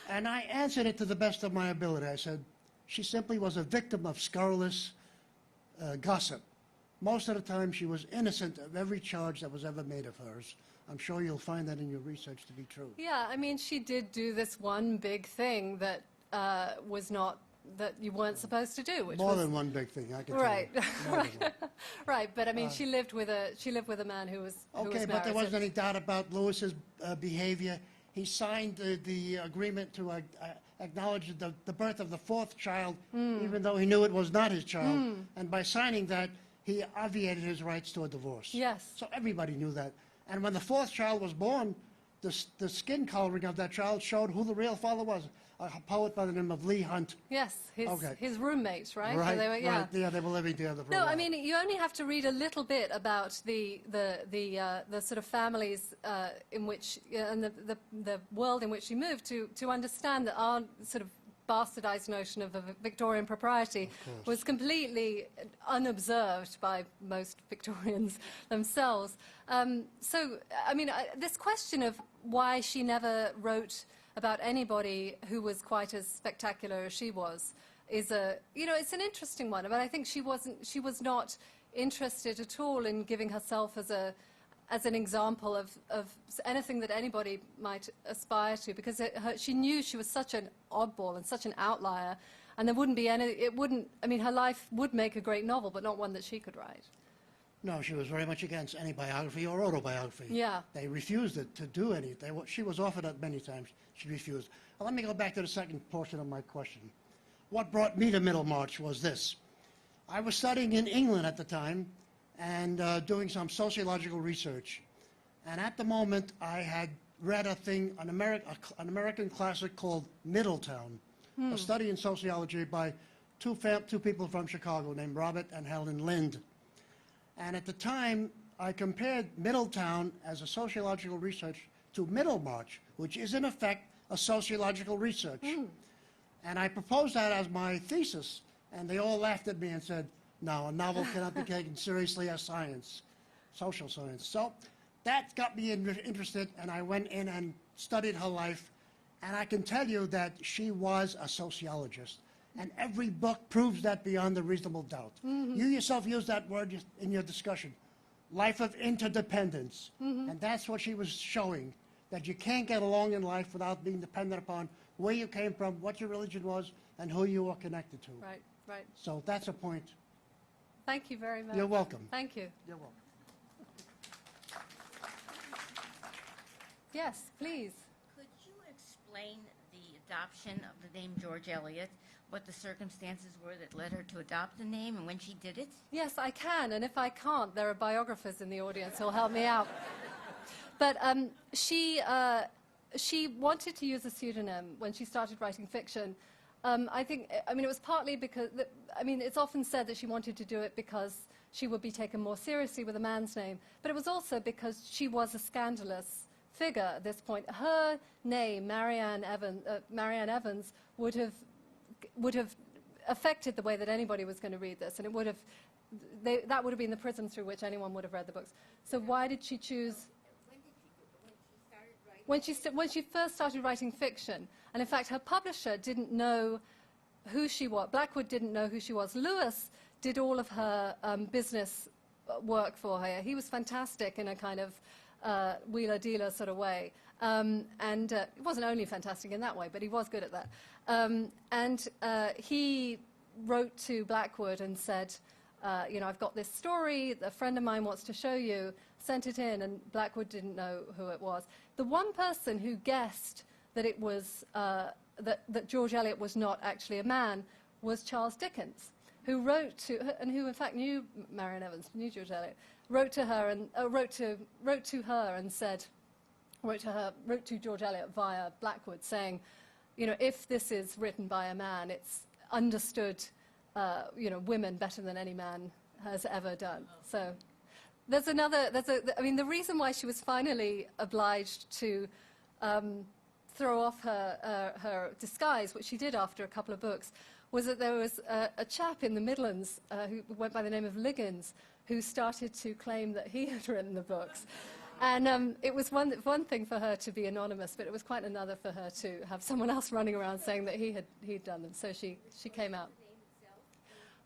And I answered it to the best of my ability. I said, she simply was a victim of scurrilous gossip. Most of the time, she was innocent of every charge that was ever made of hers. I'm sure you'll find that in your research to be true. Yeah, I mean, she did do this one big thing that was not, that you weren't supposed to do, which More was than one big thing, I can right, tell you. More than one. right. But I mean, she lived with a man who was Okay, but there wasn't any doubt about Lewis's behavior. He signed the agreement to acknowledge the birth of the 4th child, even though he knew it was not his child. And by signing that, he obviated his rights to a divorce. Yes. So everybody knew that. And when the 4th child was born, the skin coloring of that child showed who the real father was, a poet by the name of Leigh Hunt. Yes, his roommate, right? Right, So they were, yeah. right. Yeah, they were living together for a No, while. I mean, you only have to read a little bit about the sort of families in which, and the world in which she moved to understand that our sort of bastardized notion of a Victorian propriety was completely unobserved by most Victorians themselves. So, I mean, this question of why she never wrote about anybody who was quite as spectacular as she was is it's an interesting one. But I think she was not interested at all in giving herself as an example of anything that anybody might aspire to, because she knew she was such an oddball and such an outlier, and there wouldn't be her life would make a great novel, but not one that she could write. No, she was very much against any biography or autobiography. Yeah. They refused to do any. She was offered it many times. She refused. Well, let me go back to the second portion of my question. What brought me to Middlemarch was this. I was studying in England at the time and doing some sociological research. And at the moment, I had read an American classic called Middletown, a study in sociology by two people from Chicago named Robert and Helen Lind. And at the time, I compared Middletown as a sociological research to Middlemarch, which is in effect a sociological research. And I proposed that as my thesis, and they all laughed at me and said, no, a novel cannot be taken seriously as science, social science. So that got me interested, and I went in and studied her life, and I can tell you that she was a sociologist. And every book proves that beyond a reasonable doubt. You yourself used that word in your discussion, life of interdependence. And that's what she was showing, that you can't get along in life without being dependent upon where you came from, what your religion was, and who you were connected to. Right, right. So that's a point. Thank you very much. You're welcome. Thank you. You're welcome. Yes, please. Could you explain the adoption of the name George Eliot, what the circumstances were that led her to adopt the name and when she did it? Yes, I can, and if I can't, there are biographers in the audience who'll help me out. But she wanted to use a pseudonym when she started writing fiction. It was partly because, it's often said that she wanted to do it because she would be taken more seriously with a man's name, but it was also because she was a scandalous figure at this point. Her name, Marian Evans, would have affected the way that anybody was going to read this, and it would have that would have been the prism through which anyone would have read the books. So why did she choose? When she first started writing fiction, and in fact her publisher didn't know who she was. Blackwood didn't know who she was. Lewis did all of her business work for her. He was fantastic in a kind of wheeler-dealer sort of way. It wasn't only fantastic in that way, but he was good at that. He wrote to Blackwood and said, I've got this story, a friend of mine wants to show you, sent it in, and Blackwood didn't know who it was. The one person who guessed that it was, that George Eliot was not actually a man was Charles Dickens, who wrote to her, and who in fact knew Marian Evans, knew George Eliot, wrote to George Eliot via Blackwood saying, if this is written by a man, it's understood, women better than any man has ever done. So the reason why she was finally obliged to throw off her disguise, which she did after a couple of books, was that there was a chap in the Midlands who went by the name of Liggins, who started to claim that he had written the books. And it was one thing for her to be anonymous, but it was quite another for her to have someone else running around saying that he'd done them. So she came out.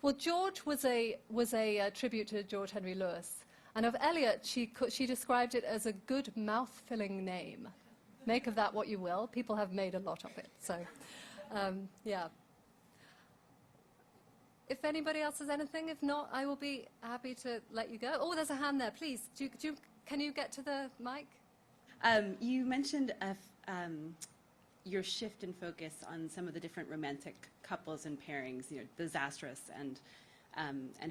Well, George was a tribute to George Henry Lewis. And of Eliot, she described it as a good mouth-filling name. Make of that what you will. People have made a lot of it. So, yeah. If anybody else has anything, if not, I will be happy to let you go. Oh, there's a hand there, please. Can you get to the mic? You mentioned your shift in focus on some of the different romantic couples and pairings, disastrous and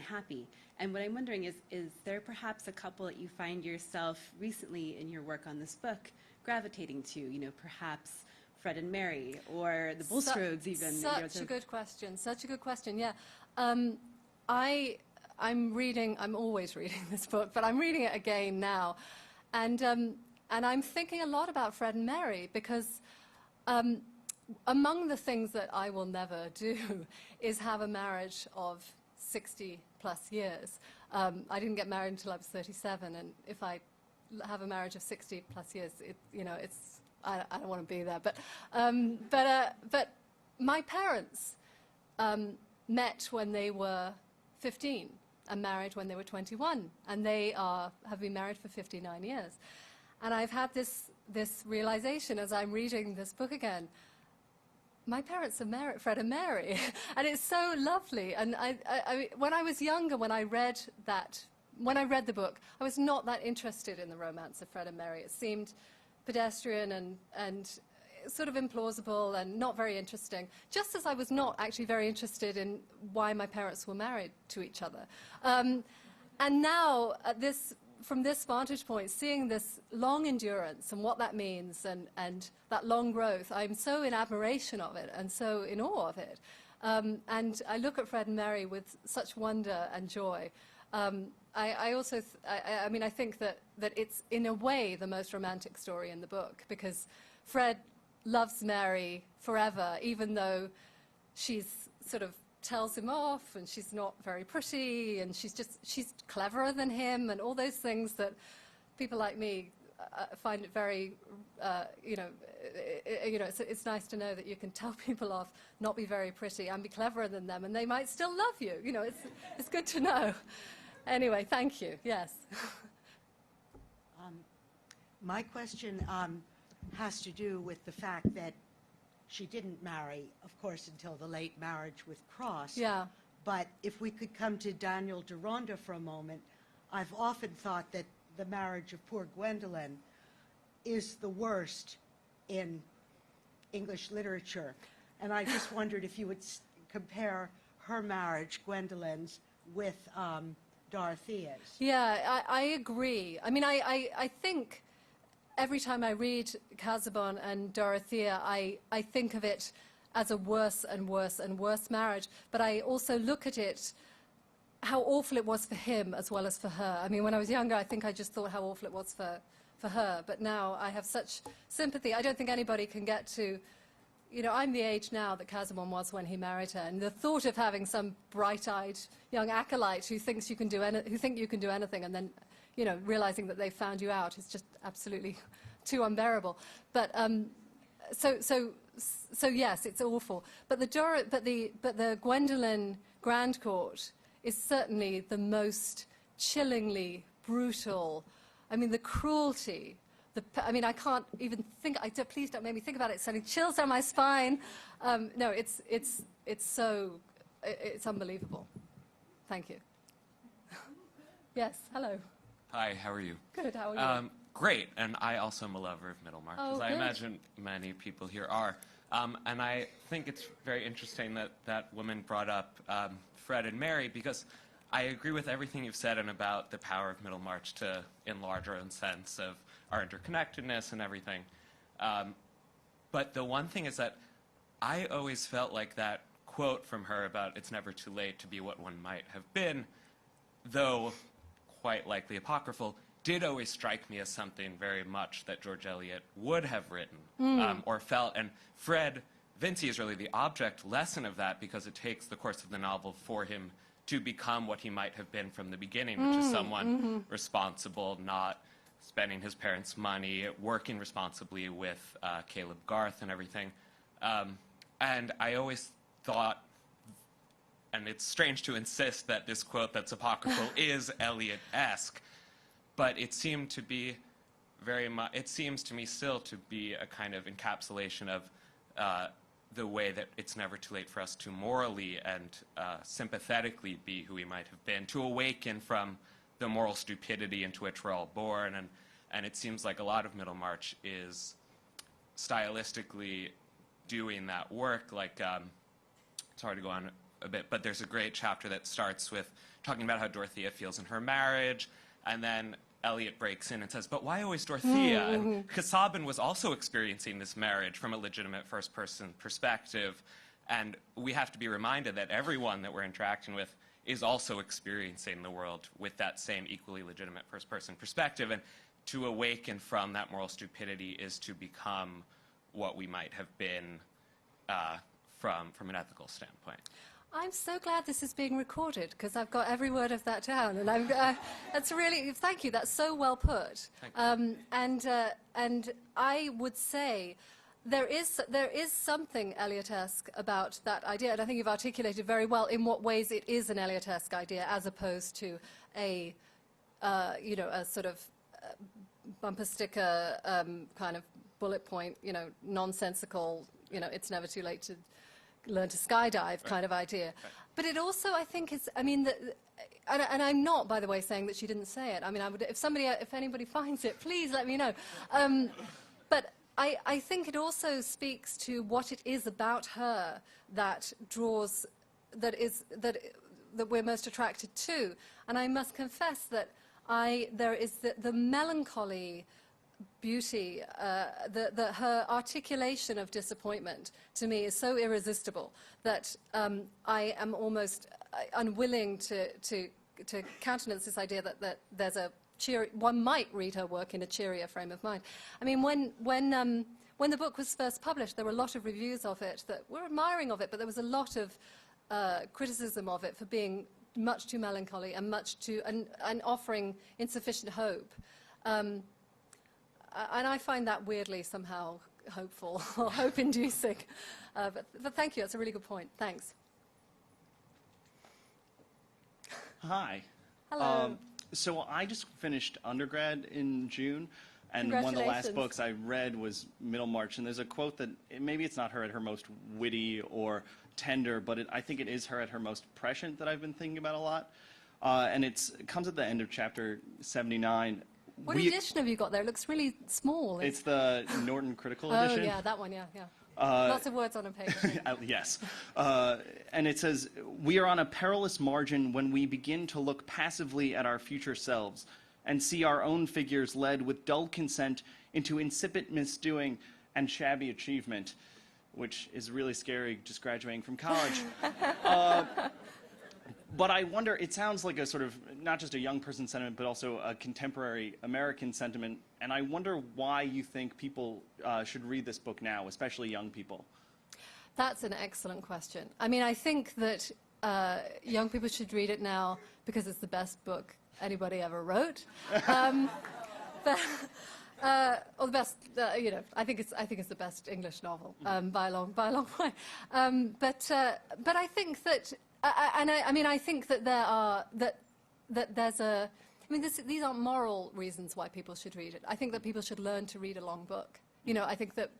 happy. And what I'm wondering is there perhaps a couple that you find yourself recently in your work on this book gravitating to, perhaps Fred and Mary, or the Bulstrodes even? Such a good question, yeah. I'm always reading this book, but I'm reading it again now. And I'm thinking a lot about Fred and Mary, because among the things that I will never do is have a marriage of 60-plus years. I didn't get married until I was 37, and if I have a marriage of 60-plus years, I don't want to be there. But my parents met when they were 15 and married when they were 21, and they have been married for 59 years. And I've had this realization as I'm reading this book again. My parents are Fred and Mary, and it's so lovely. And when I was younger, when I read the book, I was not that interested in the romance of Fred and Mary. It seemed pedestrian and sort of implausible and not very interesting, just as I was not actually very interested in why my parents were married to each other. And now, from this vantage point, seeing this long endurance and what that means and that long growth, I'm so in admiration of it and so in awe of it. And I look at Fred and Mary with such wonder and joy. I think that it's, in a way, the most romantic story in the book, because Fred loves Mary forever, even though she's sort of tells him off, and she's not very pretty, and she's cleverer than him, and all those things that people like me find it very, it's nice to know that you can tell people off, not be very pretty, and be cleverer than them, and they might still love you. It's good to know. Anyway, thank you. Yes. My question has to do with the fact that she didn't marry, of course, until the late marriage with Cross. Yeah. But if we could come to Daniel Deronda for a moment, I've often thought that the marriage of poor Gwendolen is the worst in English literature. And I just wondered if you would compare her marriage, Gwendolen's, with Dorothea's. Yeah, I agree. I mean, I think every time I read Casaubon and Dorothea, I think of it as a worse and worse and worse marriage. But I also look at it, how awful it was for him as well as for her. I mean, when I was younger, I think I just thought how awful it was for her. But now I have such sympathy. I don't think anybody can get to, you know, I'm the age now that Casaubon was when he married her. And the thought of having some bright-eyed young acolyte who thinks you can do who think you can do anything and then, you know, realizing that they found you out is just absolutely too unbearable. But so yes, it's awful. But the Gwendolen Grand Court is certainly the most chillingly brutal. I mean, the cruelty. I mean, I can't even think. Please don't make me think about it. It's sending chills down my spine. No, it's unbelievable. Thank you. Yes. Hello. Hi. How are you? Good. How are you? Great. And I also am a lover of Middlemarch, as I imagine many people here are. And I think it's very interesting that that woman brought up Fred and Mary, because I agree with everything you've said and about the power of Middlemarch to enlarge our own sense of our interconnectedness and everything. But the one thing is that I always felt like that quote from her about it's never too late to be what one might have been, though quite likely apocryphal, did always strike me as something very much that George Eliot would have written or felt. And Fred Vincy is really the object lesson of that, because it takes the course of the novel for him to become what he might have been from the beginning, which is someone responsible, not spending his parents' money, working responsibly with Caleb Garth and everything. And I always thought, and it's strange to insist that this quote that's apocryphal is Eliot-esque, but it seemed to be very much, it seems to me still to be a kind of encapsulation of the way that it's never too late for us to morally and sympathetically be who we might have been, to awaken from the moral stupidity into which we're all born. And it seems like a lot of Middlemarch is stylistically doing that work. Like, it's hard to go on a bit, but there's a great chapter that starts with talking about how Dorothea feels in her marriage, and then Eliot breaks in and says, but why always Dorothea? And Casaubon was also experiencing this marriage from a legitimate first-person perspective, and we have to be reminded that everyone that we're interacting with is also experiencing the world with that same equally legitimate first-person perspective, and to awaken from that moral stupidity is to become what we might have been from an ethical standpoint. I'm so glad this is being recorded, because I've got every word of that down, and that's really, thank you, that's so well put. And I would say there is something Eliot-esque about that idea, and I think you've articulated very well in what ways it is an Eliot-esque idea, as opposed to a sort of bumper sticker kind of bullet point, nonsensical, it's never too late to learn to skydive kind of idea. Right. But it also, I think, is, I mean, and I'm not, by the way, saying that she didn't say it. I mean, I would, if anybody finds it, please let me know. But I think it also speaks to what it is about her that draws, that we're most attracted to. And I must confess that there is the melancholy beauty, her articulation of disappointment to me is so irresistible that I am almost unwilling to countenance this idea that there's one might read her work in a cheerier frame of mind. I mean, when the book was first published, there were a lot of reviews of it that were admiring of it, but there was a lot of criticism of it for being much too melancholy and and offering insufficient hope. And I find that weirdly somehow hopeful or hope-inducing. But thank you. That's a really good point. Thanks. Hi. Hello. So I just finished undergrad in June, And one of the last books I read was Middlemarch, and there's a quote that maybe it's not her at her most witty or tender, but I think it is her at her most prescient that I've been thinking about a lot. And it comes at the end of chapter 79. What edition have you got there? It looks really small. It's the Norton Critical Edition. Oh, yeah, that one, yeah. Lots of words on a page. Yes. And it says, "We are on a perilous margin when we begin to look passively at our future selves and see our own figures led with dull consent into insipid misdoing and shabby achievement," which is really scary just graduating from college. But I wonder, it sounds like a sort of, not just a young person sentiment, but also a contemporary American sentiment. And I wonder why you think people should read this book now, especially young people. That's an excellent question. I mean, I think that young people should read it now because it's the best book anybody ever wrote. Or the best, I think it's the best English novel by a long way. But I think that. I think that there's a. I mean, these aren't moral reasons why people should read it. I think that people should learn to read a long book. I think that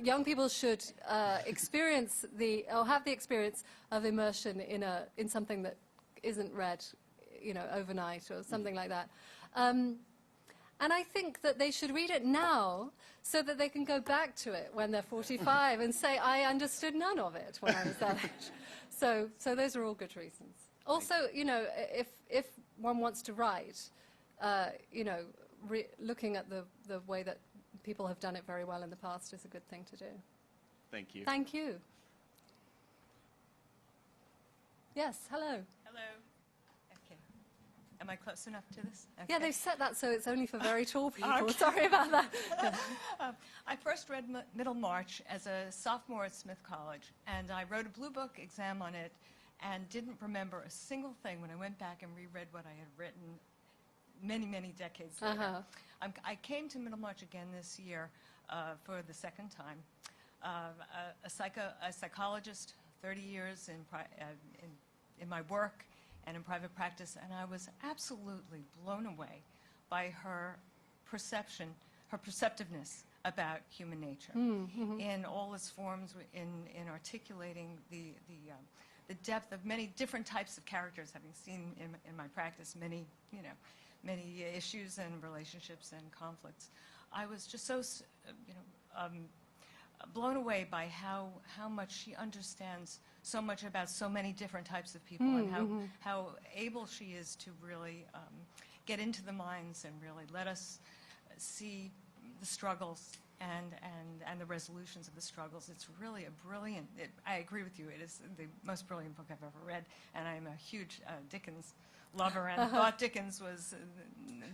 young people should experience have the experience of immersion in something that isn't read, overnight or something like that. And I think that they should read it now so that they can go back to it when they're 45 and say, I understood none of it when I was that age. So those are all good reasons. Also, if one wants to write, looking at the way that people have done it very well in the past is a good thing to do. Thank you. Thank you. Yes, hello. Hello. Okay. Am I close enough to this? Okay. Yeah, they've set that so it's only for very tall people. Okay. Sorry about that. I first read Middlemarch as a sophomore at Smith College, and I wrote a Blue Book exam on it and didn't remember a single thing when I went back and reread what I had written many, many decades later. I came to Middlemarch again this year for the second time. A psychologist, 30 years in my work and in private practice, and I was absolutely blown away by her perception, her perceptiveness about human nature in all its forms, in articulating the depth of many different types of characters, having seen in my practice many issues and relationships and conflicts. I was just so blown away by how much she understands so much about so many different types of people, and how able she is to really get into the minds and really let us see the struggles and the resolutions of the struggles. It's really a brilliant, I agree with you, it is the most brilliant book I've ever read, and I'm a huge Dickens lover and thought Dickens was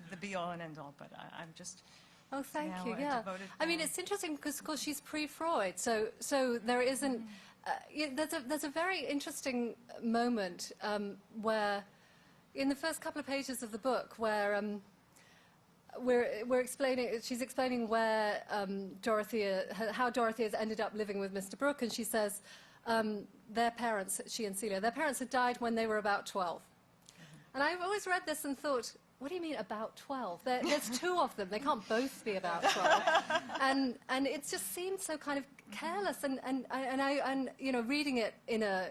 the be-all and end-all, but I'm just... Oh, thank you. Yeah, I mean, it's interesting because, of course, she's pre-Freud, so there isn't. There's a very interesting moment where, in the first couple of pages of the book, where she's explaining where how Dorothea's ended up living with Mr. Brooke, and she says their parents, she and Celia, their parents had died when they were about 12, and I've always read this and thought, what do you mean about 12? There's two of them. They can't both be about 12. And it just seemed so kind of careless. And reading it in a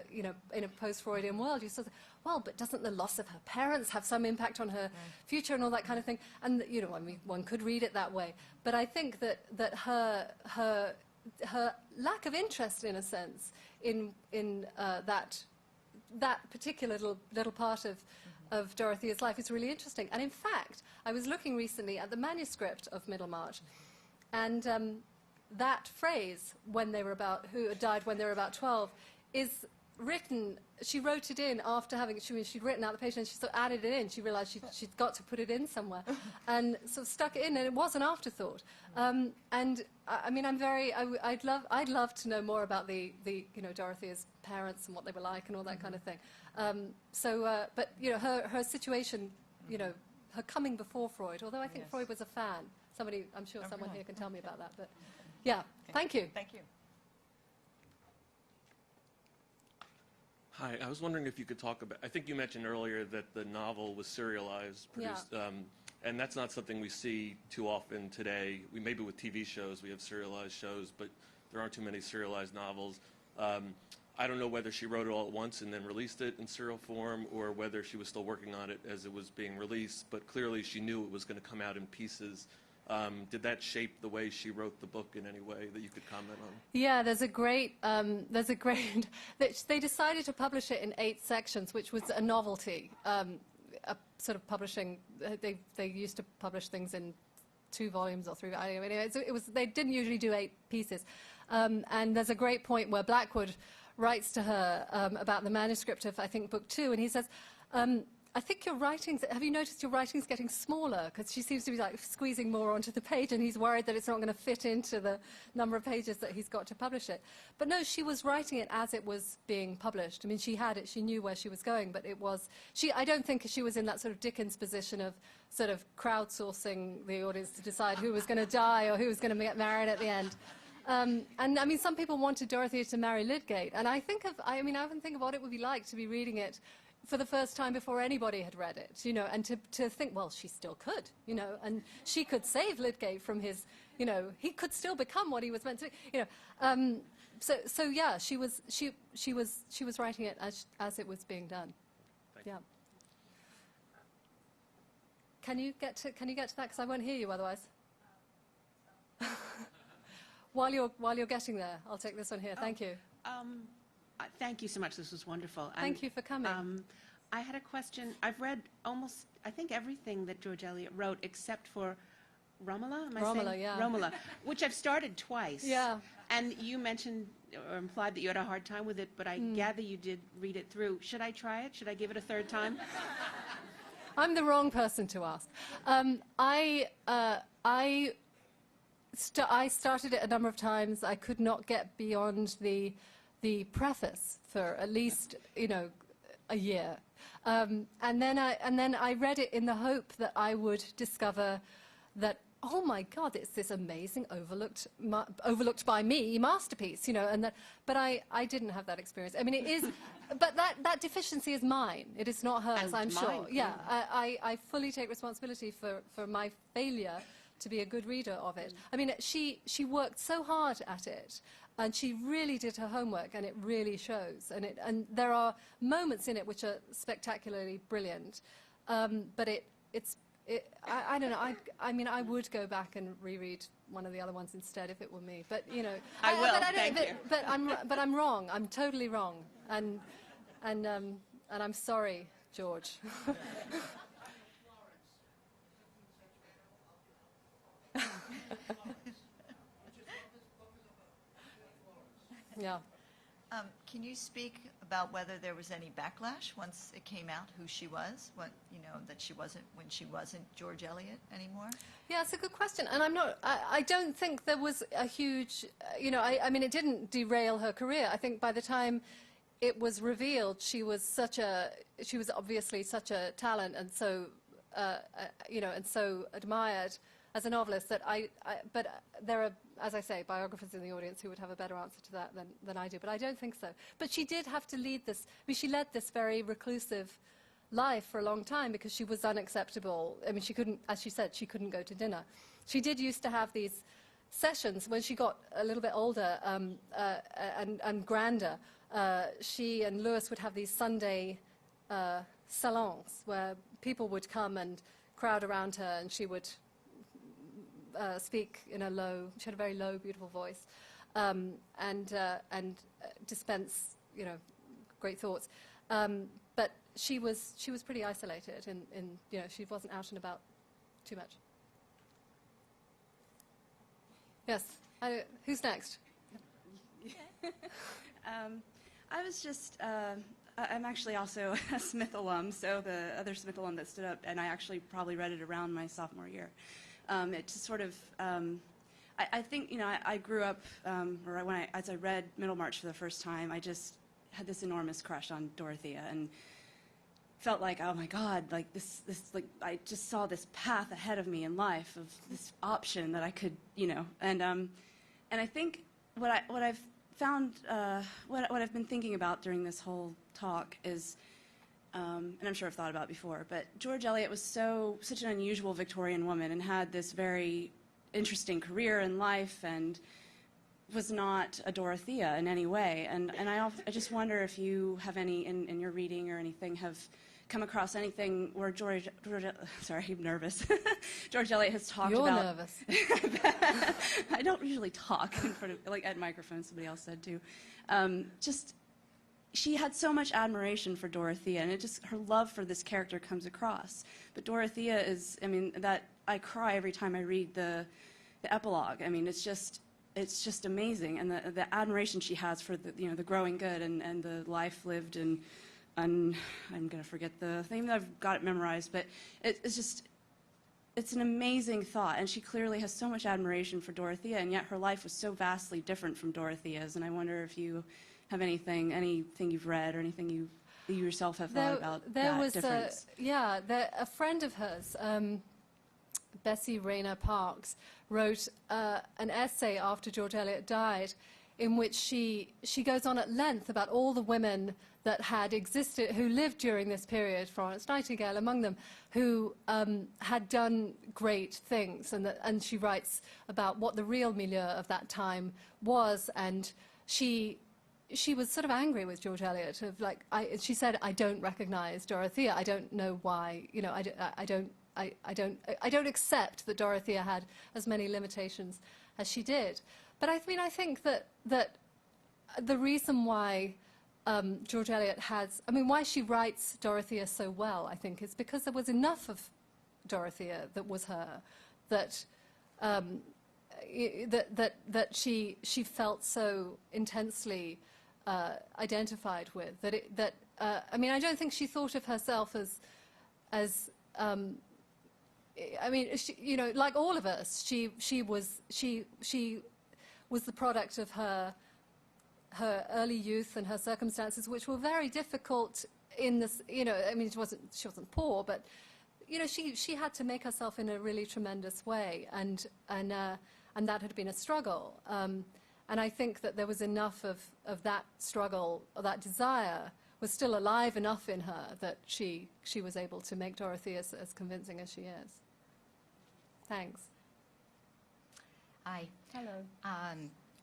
post-Freudian world, you sort of, well, but doesn't the loss of her parents have some impact on her future and all that kind of thing? And one could read it that way. But I think that her lack of interest, in a sense, in that particular little part of Dorothea's life is really interesting. And in fact, I was looking recently at the manuscript of Middlemarch, and that phrase, who died when they were about 12, is written, she wrote it in after she'd written out the page, and she sort of added it in. She realized she'd got to put it in somewhere, and sort of stuck it in, and it was an afterthought. And I mean, I'd love to know more about the Dorothea's parents and what they were like and all that kind of thing. But her situation, her coming before Freud, although I think Freud was a fan. I'm sure someone here can tell me about that. But yeah, okay. Thank you. Thank you. Hi, I was wondering if you could talk about, I think you mentioned earlier that the novel was serialized, produced. And that's not something we see too often today. Maybe with TV shows, we have serialized shows, but there aren't too many serialized novels. I don't know whether she wrote it all at once and then released it in serial form, or whether she was still working on it as it was being released, but clearly she knew it was going to come out in pieces. Did that shape the way she wrote the book in any way that you could comment on? Yeah, there's a great, they decided to publish it in 8 sections, which was a novelty. A sort of publishing, they used to publish things in 2 volumes or 3. Anyway, they didn't usually do 8 pieces. And there's a great point where Blackwood writes to her about the manuscript of, I think, book 2, and he says, I think your writings, have you noticed your writing's getting smaller? Because she seems to be like squeezing more onto the page, and he's worried that it's not going to fit into the number of pages that he's got to publish it. But no, she was writing it as it was being published. I mean, she had it, she knew where she was going, but it was, I don't think she was in that sort of Dickens position of sort of crowdsourcing the audience to decide who was going to die or who was going to get married at the end. And I mean, some people wanted Dorothea to marry Lydgate, and I often think of what it would be like to be reading it for the first time before anybody had read it, you know, and to think, well, she still could, you know, and she could save Lydgate from his, you know, he could still become what he was meant to be, you know. So yeah, she was writing it as it was being done. Yeah. Can you get to that? Because I won't hear you otherwise. While you're getting there, I'll take this one here. Thank you. Thank you so much. This was wonderful. Thank you for coming. I had a question. I've read almost, I think, everything that George Eliot wrote except for Romola. Am I Romola, saying? yeah. Romola, which I've started twice. Yeah. And you mentioned or implied that you had a hard time with it, but I gather you did read it through. Should I try it? Should I give it a third time? I'm the wrong person to ask. I started it a number of times. I could not get beyond the preface for at least, you know, a year. And then I read it in the hope that I would discover that, oh my God, it's this amazing overlooked by me masterpiece, you know. But I didn't have that experience. I mean, it is, but that deficiency is mine. It is not hers, And I'm mine, sure. Yeah, yeah. I fully take responsibility for my failure to be a good reader of it. I mean, she worked so hard at it, and she really did her homework, and it really shows. And there are moments in it which are spectacularly brilliant, but I don't know. I mean, I would go back and reread one of the other ones instead if it were me. But you know, I will. But I'm wrong. I'm totally wrong, and I'm sorry, George. Yeah. Can you speak about whether there was any backlash once it came out who she was? That she wasn't George Eliot anymore? Yeah, it's a good question, and I don't think there was a huge. I mean, it didn't derail her career. I think by the time it was revealed, she was obviously such a talent, and so and so admired as a novelist that but there are, as I say, biographers in the audience who would have a better answer to that than I do, but I don't think so. But she did have to lead this, I mean, she led this very reclusive life for a long time because she was unacceptable. I mean, she couldn't, as she said, she couldn't go to dinner. She did used to have these sessions when she got a little bit older and grander. She and Lewis would have these Sunday salons where people would come and crowd around her, and she would speak in a low, she had a very low, beautiful voice, and dispense, great thoughts. But she was pretty isolated, and she wasn't out and about too much. Yes, who's next? I was just, I'm actually also a Smith alum, so the other Smith alum that stood up, and I actually probably read it around my sophomore year. It just sort of, I think, I grew up, as I read Middlemarch for the first time, I just had this enormous crush on Dorothea, and felt like, oh my God, like this, I just saw this path ahead of me in life of this option that I could, and I think what I've found, what I've been thinking about during this whole talk is and I'm sure I've thought about it before, but George Eliot was such an unusual Victorian woman and had this very interesting career in life and was not a Dorothea in any way. And I just wonder if you have any, in your reading or anything, have come across anything where sorry, I'm nervous. George Eliot has talked about... You're nervous. I don't usually talk in front of, like, at microphones, somebody else said too. She had so much admiration for Dorothea, and her love for this character comes across. But Dorothea is, that I cry every time I read the epilogue. It's just amazing, and the admiration she has for the growing good and the life lived, and I'm going to forget the thing that I've got it memorized, but it's an amazing thought, and she clearly has so much admiration for Dorothea, and yet her life was so vastly different from Dorothea's, and I wonder if you have anything you've read or anything you yourself have thought about that difference. A friend of hers, Bessie Rayner Parkes, wrote an essay after George Eliot died in which she goes on at length about all the women that had existed, who lived during this period, Florence Nightingale among them, who had done great things. And she writes about what the real milieu of that time was, and she was sort of angry with George Eliot. She said, "I don't recognize Dorothea. I don't know why. I don't accept that Dorothea had as many limitations as she did." But I think that the reason why George Eliot why she writes Dorothea so well, I think, is because there was enough of Dorothea that was her, that she felt so intensely identified with that. I don't think she thought of herself as like all of us, she was the product of her early youth and her circumstances, which were very difficult in this, she wasn't poor, but, she had to make herself in a really tremendous way, and that had been a struggle. And I think that there was enough of that struggle, or that desire, was still alive enough in her that she was able to make Dorothea as convincing as she is. Thanks. Hi. Hello.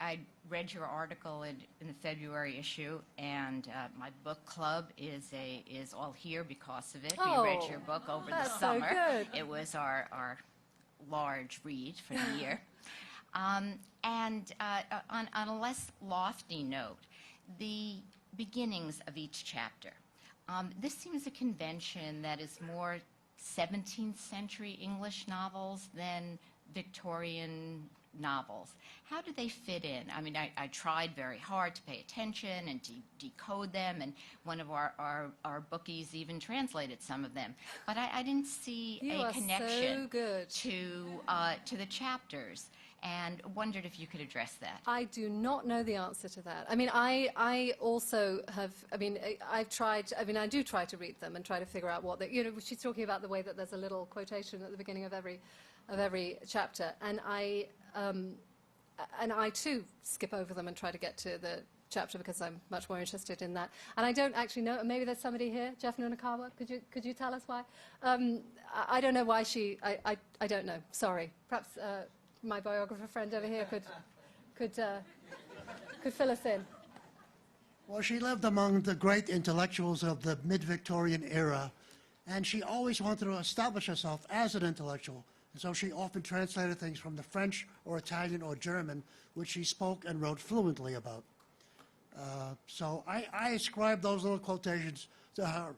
I read your article in the February issue, and my book club is all here because of it. Oh, we read your book over the summer. So good. It was our large read for the year. And on a less lofty note, the beginnings of each chapter. This seems a convention that is more 17th century English novels than Victorian novels. How do they fit in? I tried very hard to pay attention and decode them, and one of our bookies even translated some of them. But I didn't see a connection to the chapters, and wondered if you could address that. I do not know the answer to that. I also have, I've tried, I do try to read them and try to figure out what she's talking about the way that there's a little quotation at the beginning of every chapter, and I too skip over them and try to get to the chapter because I'm much more interested in that. And I don't actually know, maybe there's somebody here, Jeff Nunakawa, could you tell us why? I don't know why I don't know, sorry. Perhaps my biographer friend over here could fill us in. Well, she lived among the great intellectuals of the mid-Victorian era, and she always wanted to establish herself as an intellectual. And so she often translated things from the French or Italian or German, which she spoke and wrote fluently about. So I ascribe those little quotations to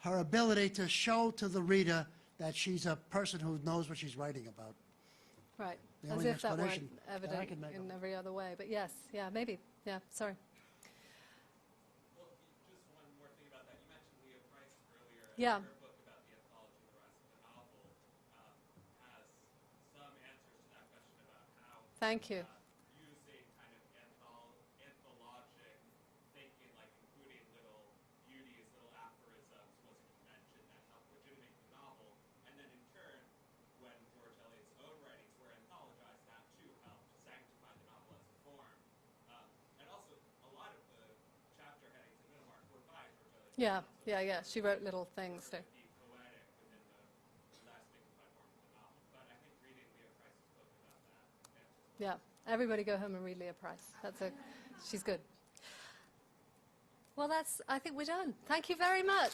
her ability to show to the reader that she's a person who knows what she's writing about. Right, The as only if that weren't explanation that I evident can make in of it. every other way. But yes, yeah, maybe. Yeah, sorry. Well, just one more thing about that. You mentioned Leah Price earlier. Yeah. Her book about the anthology, the rise of the novel, has some answers to that question about how Thank you. using kind of anthologic thinking, like including little beauties, little aphorisms, was a convention that helped legitimate the novel. And then in turn, when George Eliot's own writings were anthologized, that too helped sanctify the novel as a form. And also, a lot of the chapter headings in Middlemarch were by George Eliot Yeah, yeah, yeah. She wrote little things. So. Yeah, everybody go home and read Leah Price. She's good. Well, I think we're done. Thank you very much.